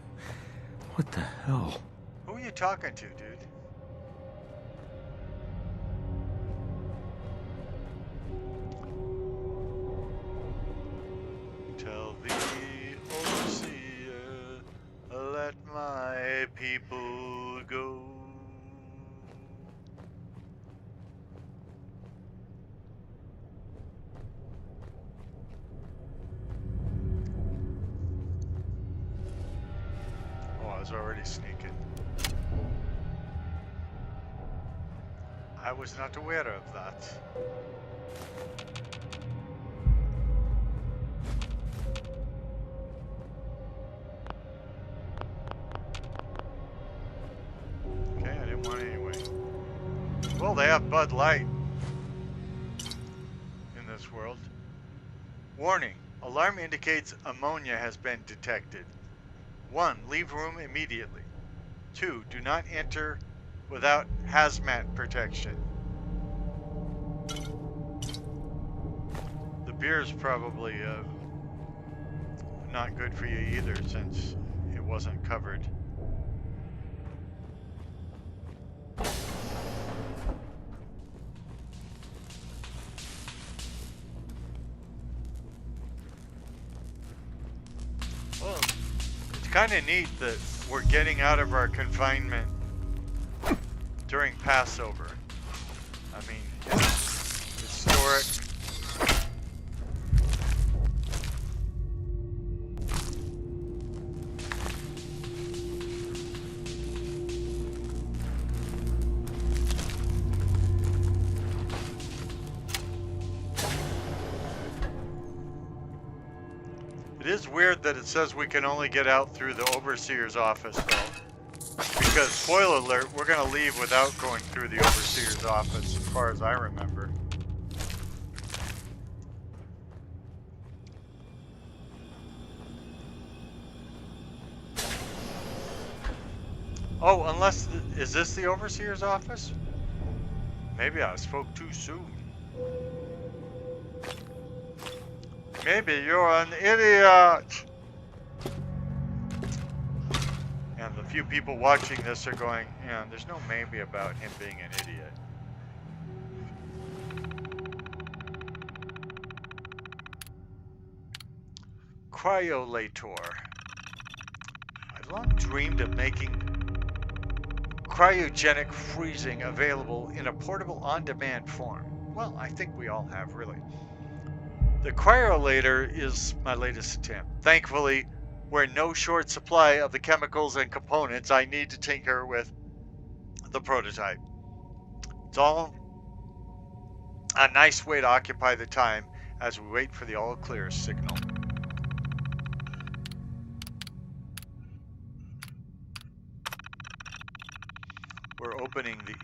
What the hell? Who are you talking to, dude? Tell the overseer, let my people go. Oh, I was already sneaking. I was not aware of that. Okay, I didn't want it anyway. Well, they have Bud Light in this world. Warning. Alarm indicates ammonia has been detected. 1. Leave room immediately. 2. Do not enter without hazmat protection. The beer is probably not good for you either, since it wasn't covered. Well, it's kind of neat that we're getting out of our confinement during Passover. I mean, it's historic. It is weird that it says we can only get out through the overseer's office, though. Because, spoiler alert, we're going to leave without going through the overseer's office, as far as I remember. Oh, unless... is this the overseer's office? Maybe I spoke too soon. Maybe you're an idiot! And the few people watching this are going, yeah, there's no maybe about him being an idiot. Cryolator. I've long dreamed of making cryogenic freezing available in a portable on-demand form. Well, I think we all have, really. The cryolator is my latest attempt. Thankfully, we're in no short supply of the chemicals and components I need to tinker with the prototype. It's all a nice way to occupy the time as we wait for the all clear signal. We're opening the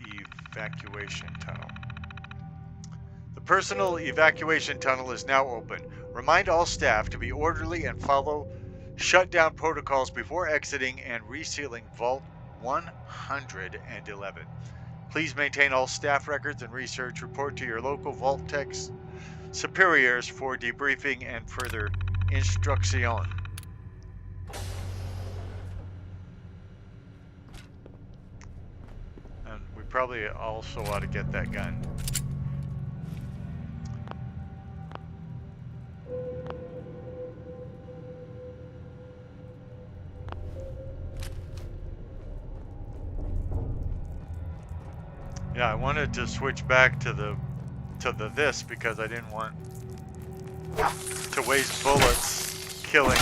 evacuation tunnel. The personal evacuation tunnel is now open. Remind all staff to be orderly and follow shutdown protocols before exiting and resealing Vault 111. Please maintain all staff records and research. Report to your local vault-tec superiors for debriefing and further instruction. And we probably also ought to get that gun. Yeah, I wanted to switch back to the this because I didn't want to waste bullets killing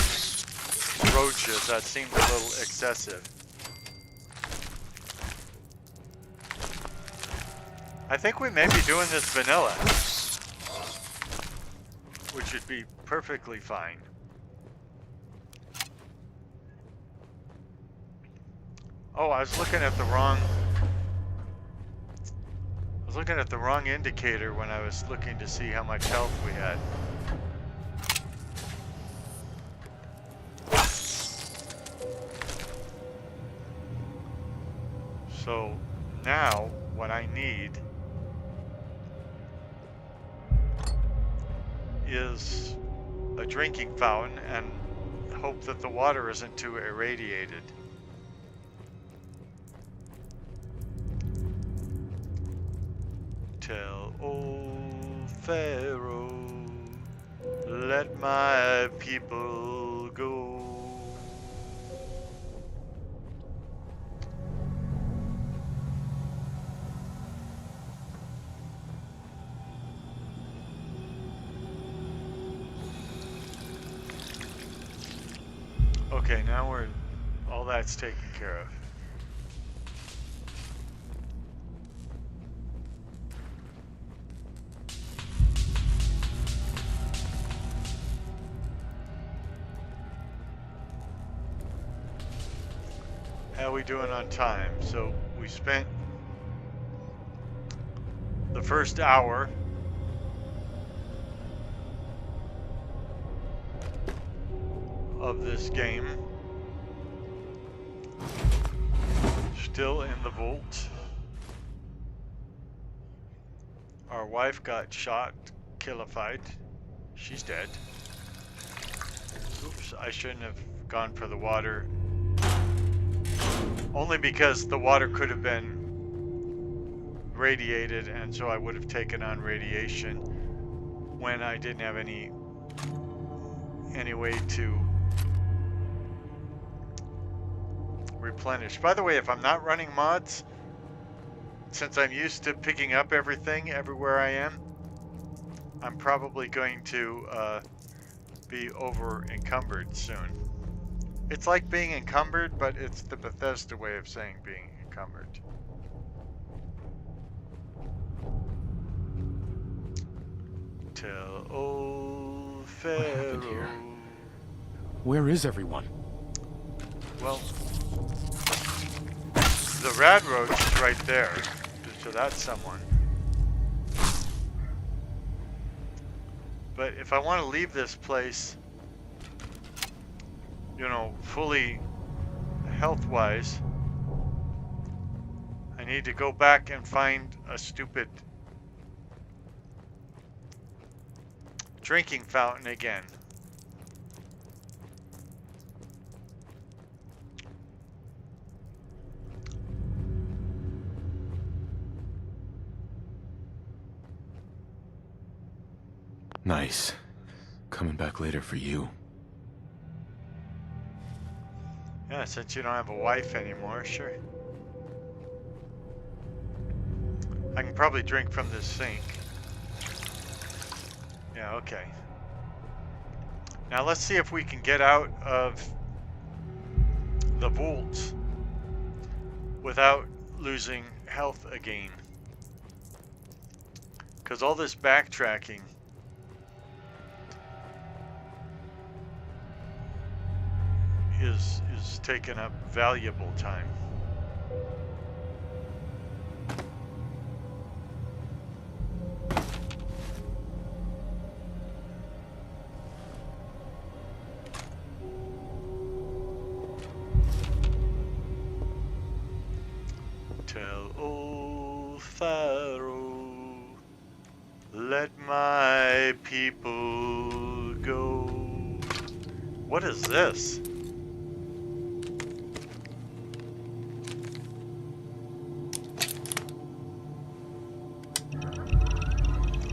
roaches. That seemed a little excessive. I think we may be doing this vanilla, which would be perfectly fine. Oh, I was looking at the wrong indicator when I was looking to see how much health we had. So now what I need is a drinking fountain and hope that the water isn't too irradiated. Tell old Pharaoh, let my people go. Okay, now all that's taken care of. How are we doing on time? So we spent the first hour of this game still in the vault. Our wife got shot, killified. She's dead. Oops, I shouldn't have gone for the water. Only because the water could have been radiated, and so I would have taken on radiation when I didn't have any way to replenish. By the way, if I'm not running mods, since I'm used to picking up everything everywhere I am, I'm probably going to be over encumbered soon. It's like being encumbered, but it's the Bethesda way of saying being encumbered. Tell old Pharaoh. Where is everyone? Well, the rad roach is right there, so that's someone. But if I want to leave this place, you know, fully health-wise, I need to go back and find a stupid drinking fountain again. Nice. Coming back later for you. Yeah, since you don't have a wife anymore, sure. I can probably drink from this sink. Yeah, okay. Now let's see if we can get out of the vault without losing health again. Because all this backtracking is taking up valuable time. Tell old Pharaoh, let my people go. What is this?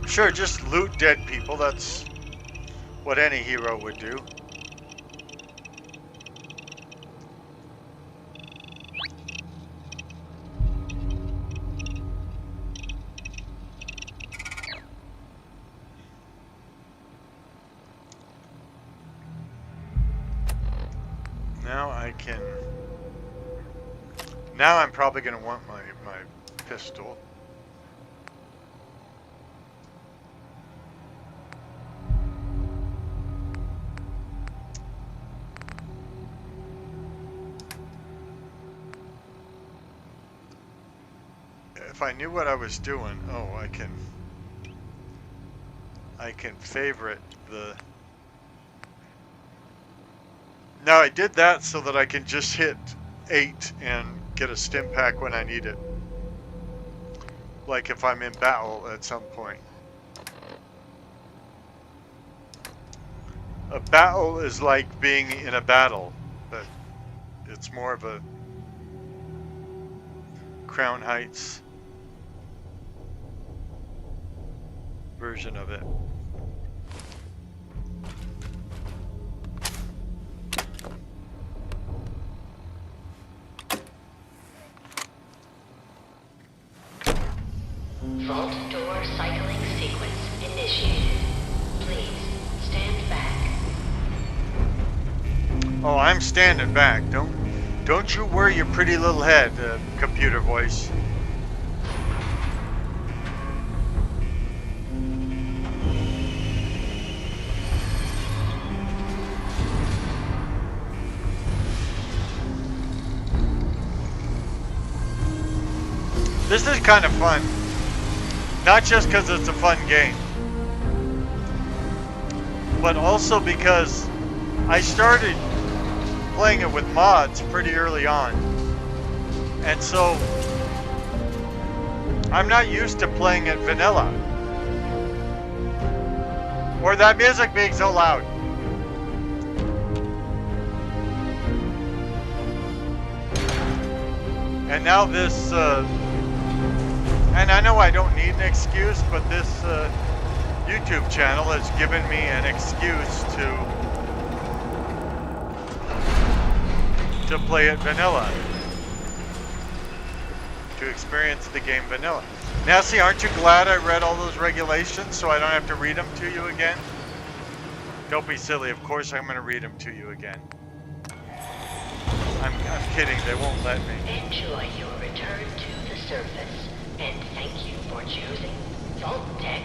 Sure, just loot dead people. That's what any hero would do. Now I'm probably going to want my pistol. If I knew what I was doing, oh, I can favorite the... Now I did that so that I can just hit 8 and get a stim pack when I need it. like if I'm in battle at some point. A battle is like being in a battle, but it's more of a Crown Heights version of it. Vault door cycling sequence initiated. Please stand back. Oh, I'm standing back. Don't you worry your pretty little head, computer voice. This is kind of fun. Not just because it's a fun game, but also because I started playing it with mods pretty early on. And so I'm not used to playing it vanilla. Or that music being so loud. And now this, and I know I don't need an excuse, but this YouTube channel has given me an excuse to play it vanilla. To experience the game vanilla. Nancy, aren't you glad I read all those regulations so I don't have to read them to you again? Don't be silly, of course I'm going to read them to you again. I'm kidding, they won't let me. Enjoy your return to the surface, and thank you for choosing vault-tec.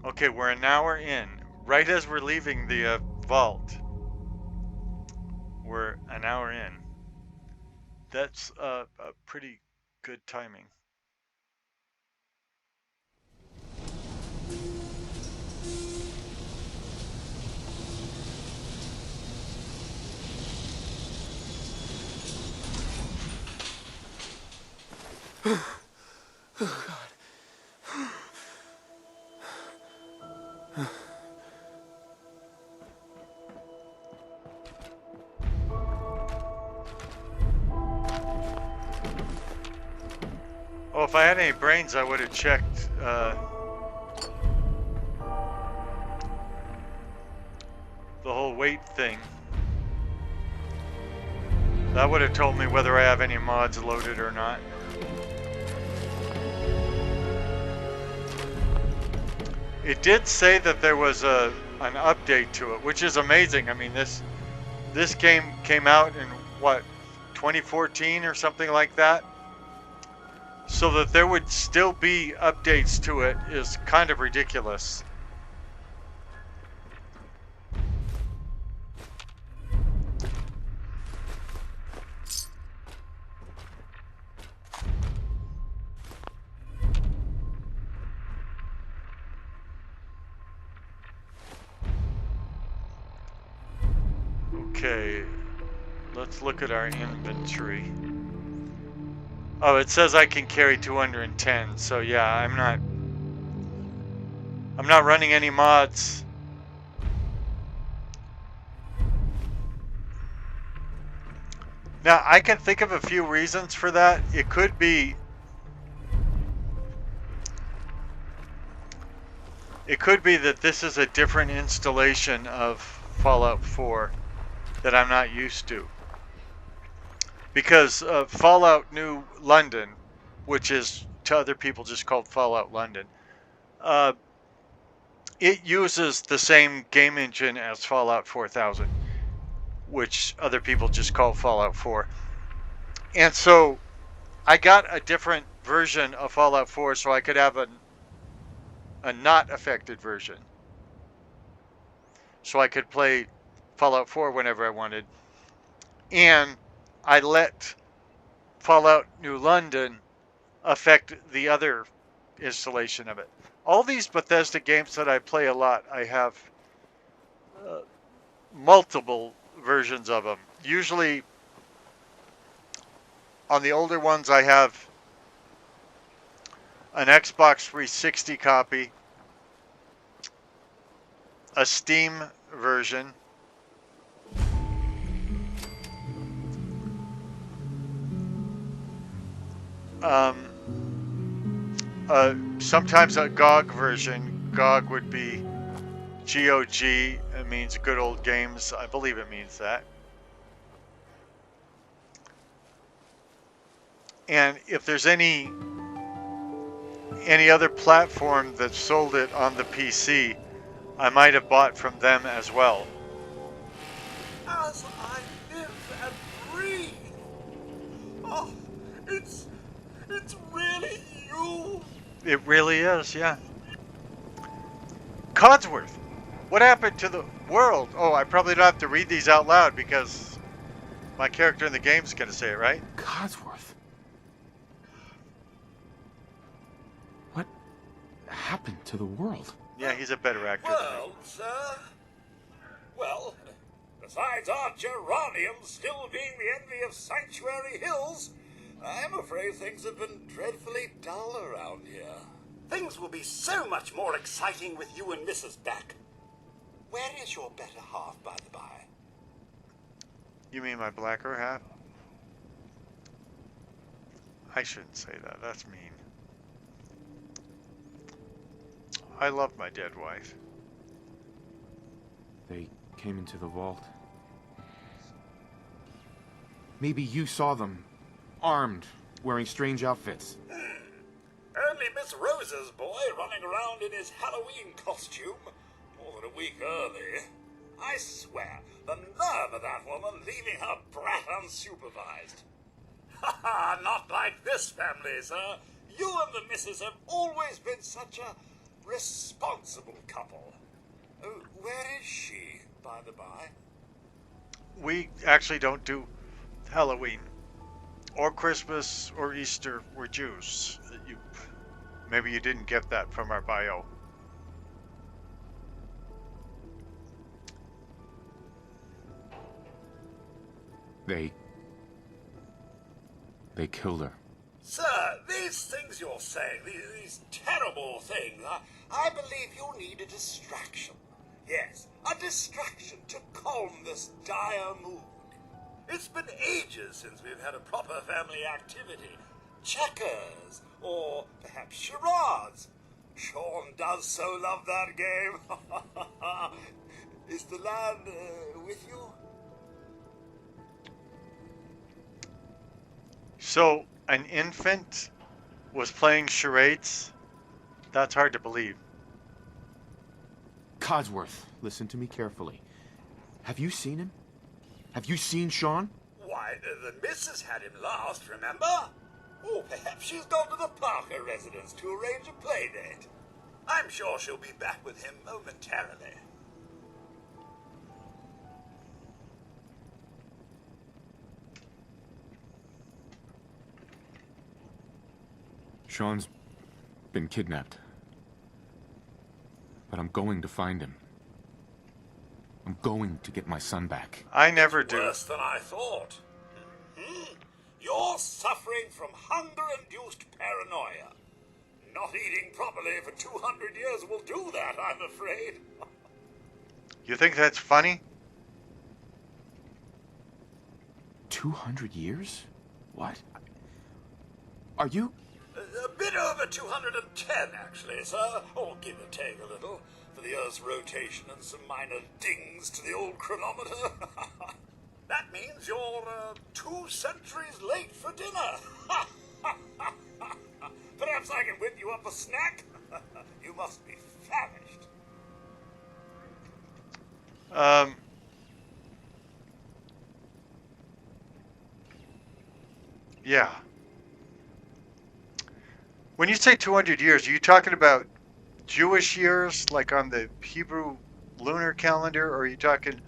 Okay, we're an hour in. Right as we're leaving the vault. We're an hour in. That's a pretty good timing. Oh, God. Oh, if I had any brains, I would have checked the whole weight thing. That would have told me whether I have any mods loaded or not. It did say that there was an update to it, which is amazing. I mean, this game came out in what, 2014 or something like that. So that there would still be updates to it is kind of ridiculous. Okay, let's look at our inventory. Oh, it says I can carry 210, so yeah, I'm not running any mods. Now, I can think of a few reasons for that. It could be that this is a different installation of Fallout 4 that I'm not used to. Because Fallout New London, which is to other people just called Fallout London, it uses the same game engine as Fallout 4000, which other people just call Fallout 4. And so I got a different version of Fallout 4 so I could have a not affected version. So I could play Fallout 4 whenever I wanted. And I let Fallout New London affect the other installation of it. All these Bethesda games that I play a lot, I have multiple versions of them. Usually on the older ones I have an Xbox 360 copy, a Steam version, sometimes a GOG version. GOG would be GOG. It means good old games. I believe it means that. And if there's any other platform that sold it on the PC, I might have bought from them as well. As I live and breathe. Oh, it's really you. It really is, yeah. Codsworth, what happened to the world? Oh, I probably don't have to read these out loud because my character in the game is going to say it, right? Codsworth. What happened to the world? Yeah, he's a better actor than me. Well, sir. Well, besides our geranium still being the envy of Sanctuary Hills, I'm afraid things have been dreadfully dull around here. Things will be so much more exciting with you and Mrs. back. Where is your better half, by the by? You mean my blacker half? I shouldn't say that. That's mean. I love my dead wife. They came into the vault. Maybe you saw them, armed, wearing strange outfits. Only Miss Rosa's boy running around in his Halloween costume, more than a week early. I swear, the nerve of that woman leaving her brat unsupervised. Ha ha, not like this family, sir. You and the missus have always been such a responsible couple. Where is she, by the by? We actually don't do Halloween or Christmas or Easter. We're Jews. Maybe you didn't get that from our bio. They killed her. Sir, these things you're saying, these terrible things, I believe you need a distraction. Yes, a distraction to calm this dire mood. It's been ages since we've had a proper family activity. Checkers, or perhaps charades. Sean does so love that game. Is the lad with you? So, an infant was playing charades? That's hard to believe. Codsworth, listen to me carefully. Have you seen him? Have you seen Sean? Why, the missus had him last, remember? Or perhaps she's gone to the Parker residence to arrange a play date. I'm sure she'll be back with him momentarily. Sean's been kidnapped. But I'm going to find him. I'm going to get my son back. I never do. Worse than I thought. You're suffering from hunger-induced paranoia. Not eating properly for 200 years will do that, I'm afraid. You think that's funny? 200 years? What? Are you... A bit over 210, actually, sir. Or give or take a little, for the Earth's rotation and some minor dings to the old chronometer. That means you're 2 centuries late for dinner. Perhaps I can whip you up a snack? You must be famished. Yeah. When you say 200 years, are you talking about Jewish years, like on the Hebrew lunar calendar, or are you talking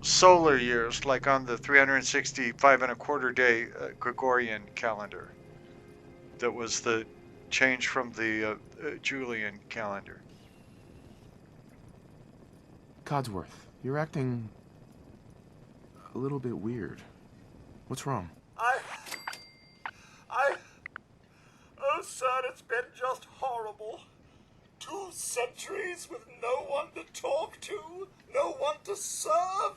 solar years, like on the 365 and a quarter day Gregorian calendar? That was the change from the Julian calendar. Codsworth, you're acting a little bit weird. What's wrong? Oh, sir, been just horrible. 2 centuries with no one to talk to, no one to serve.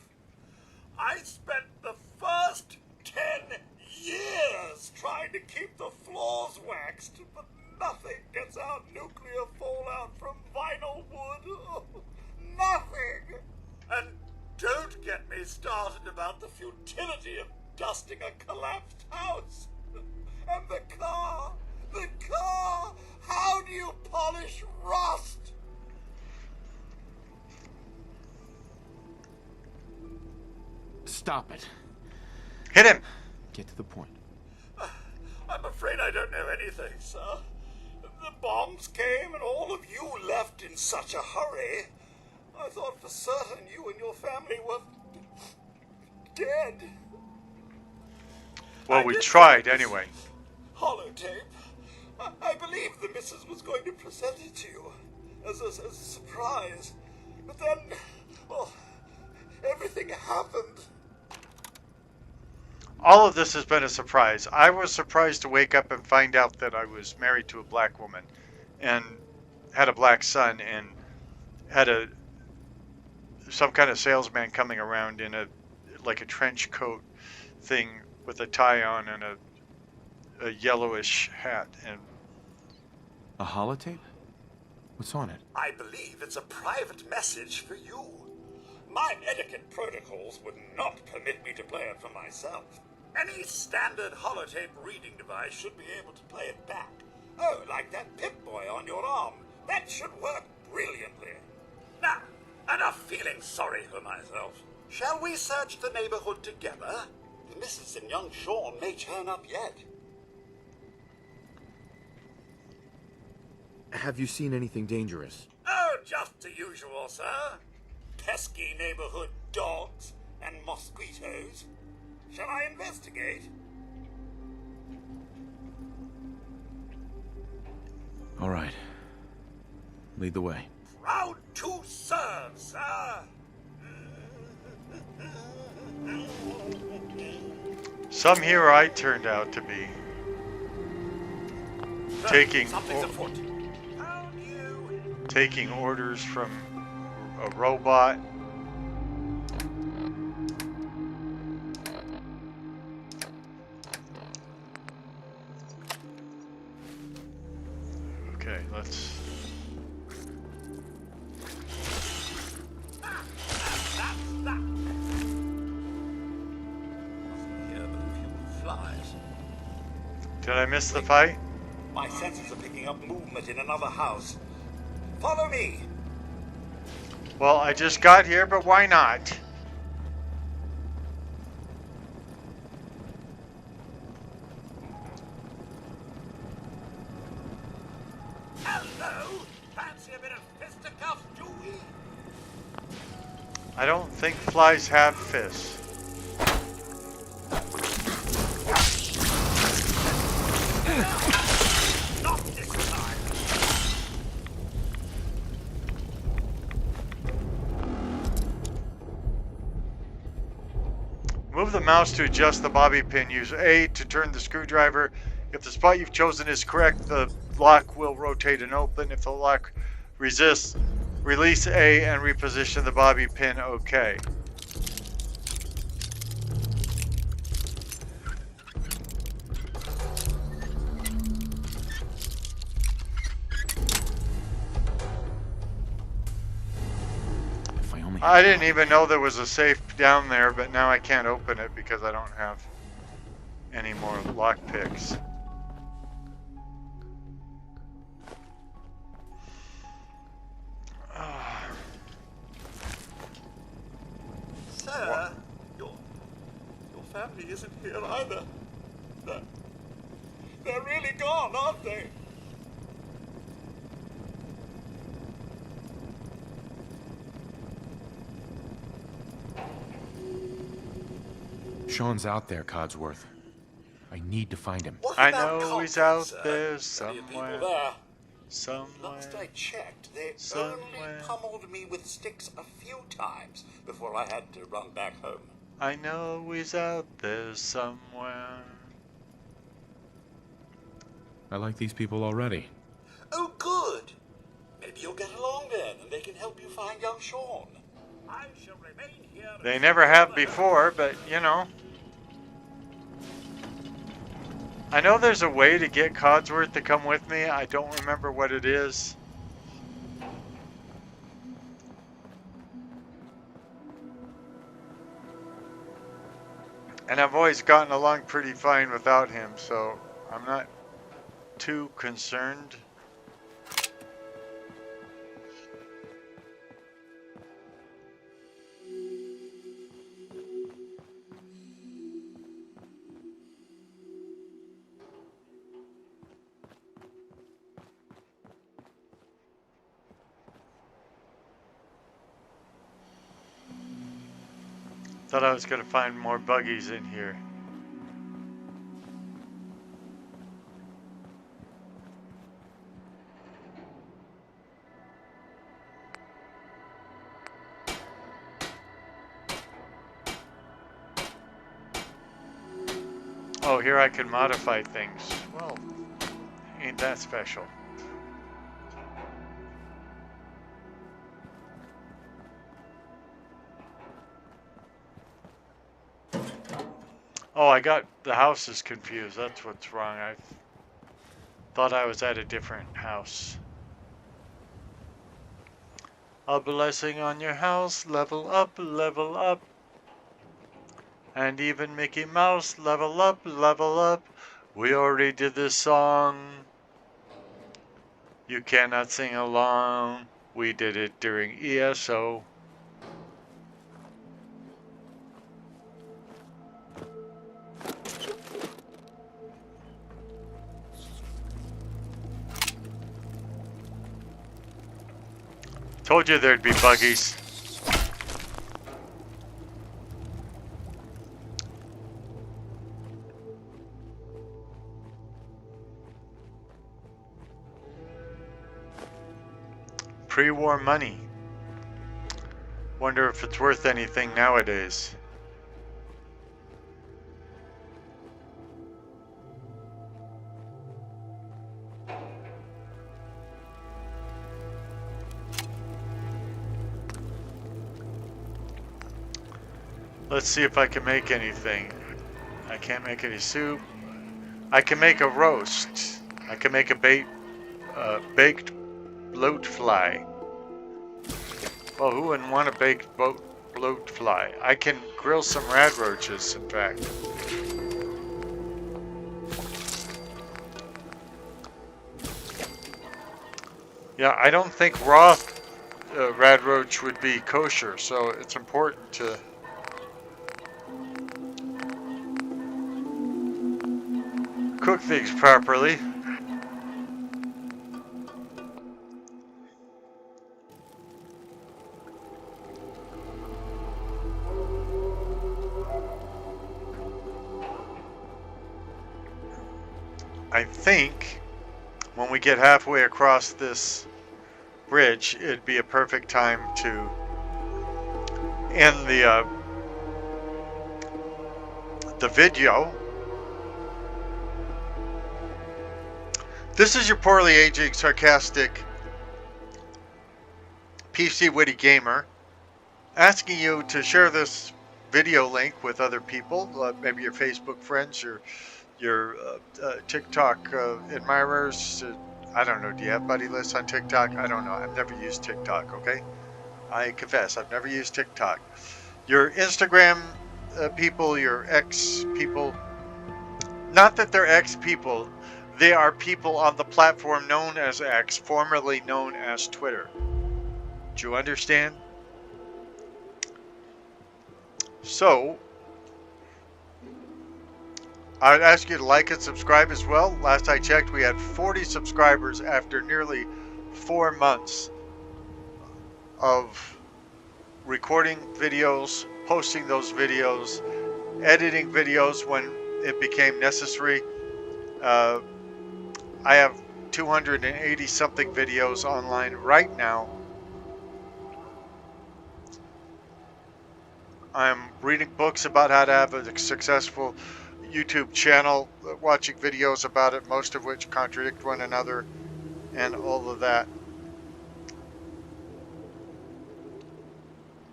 I spent the first 10 years trying to keep the floors waxed, but nothing gets out nuclear fallout from vinyl wood. Oh, nothing! And don't get me started about the futility of dusting a collapsed house. And the car! How do you polish rust? Stop it. Hit him! Get to the point. I'm afraid I don't know anything, sir. The bombs came and all of you left in such a hurry. I thought for certain you and your family were dead. Well, we tried anyway. Holotape. I believe the missus was going to present it to you as a surprise. But then, well, everything happened. All of this has been a surprise. I was surprised to wake up and find out that I was married to a black woman and had a black son and had some kind of salesman coming around in a trench coat thing with a tie on and a yellowish hat. And a holotape? What's on it? I believe it's a private message for you. My etiquette protocols would not permit me to play it for myself. Any standard holotape reading device should be able to play it back. Oh, like that Pip-Boy on your arm. That should work brilliantly. Now, enough feeling sorry for myself. Shall we search the neighborhood together? The missus and young Sean may turn up yet. Have you seen anything dangerous? Oh, just the usual, sir. Pesky neighborhood dogs and mosquitoes. Shall I investigate? All right. Lead the way. Proud to serve, sir. some hero I turned out to be. Taking orders from a robot. Okay, let's... Did I miss the fight? My senses are picking up movement in another house. Follow me. Well, I just got here, but why not? Hello. Fancy a bit of fisticuffs, do we? I don't think flies have fists. Not this time. Move the mouse to adjust the bobby pin. Use A to turn the screwdriver. If the spot you've chosen is correct, the lock will rotate and open. If the lock resists, release A and reposition the bobby pin. OK. I didn't even know there was a safe down there, but now I can't open it because I don't have any more lock picks. Sir, your family isn't here either. They're really gone, aren't they? Sean's out there, Codsworth. I need to find him. I know he's out there somewhere. Somewhere. Last I checked, they somewhere. only pummeled me with sticks a few times before I had to run back home. I know he's out there somewhere. I like these people already. Oh, good. Maybe you'll get along then, and they can help you find young Sean. I shall remain here. They never have before, but you know. I know there's a way to get Codsworth to come with me. I don't remember what it is. And I've always gotten along pretty fine without him, so I'm not too concerned. Thought I was going to find more buggies in here. Oh, here I can modify things. Well, ain't that special. Oh, I got the houses confused. That's what's wrong. I thought I was at a different house. A blessing on your house, level up, level up. And even Mickey Mouse, level up, level up. We already did this song. You cannot sing along. We did it during ESO. Told you there'd be buggies. Pre-war money. Wonder if it's worth anything nowadays. Let's see if I can make anything. I can't make any soup. I can make a roast. I can make a baked bloat fly. Well, who wouldn't want a baked bloat fly? I can grill some rad roaches, in fact. Yeah, I don't think raw rad roach would be kosher, so it's important to cook things properly. I think when we get halfway across this bridge, it'd be a perfect time to end the video. This is your poorly aging, sarcastic, PC witty gamer asking you to share this video link with other people, maybe your Facebook friends, your TikTok admirers. I don't know. Do you have buddy lists on TikTok? I don't know. I've never used TikTok, okay? I confess, I've never used TikTok. Your Instagram people, your ex people. Not that they're ex people. They are people on the platform known as X, formerly known as Twitter. Do you understand? So, I'd ask you to like and subscribe as well. Last I checked, we had 40 subscribers after nearly 4 months of recording videos, posting those videos, editing videos when it became necessary. I have 280 something videos online right now. I'm reading books about how to have a successful YouTube channel, watching videos about it, most of which contradict one another, and all of that.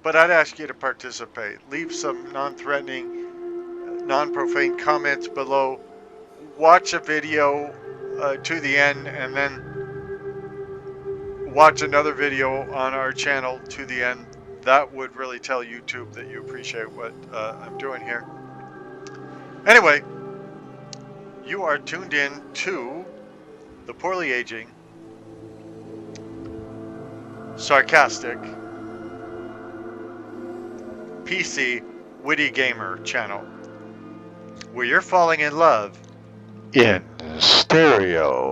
But I'd ask you to participate. Leave some non-threatening, non-profane comments below. Watch a video to the end, and then watch another video on our channel to the end. That would really tell YouTube that you appreciate what I'm doing here. Anyway, you are tuned in to the poorly aging, sarcastic, PC Witty Gamer channel, where you're falling in love in stereo.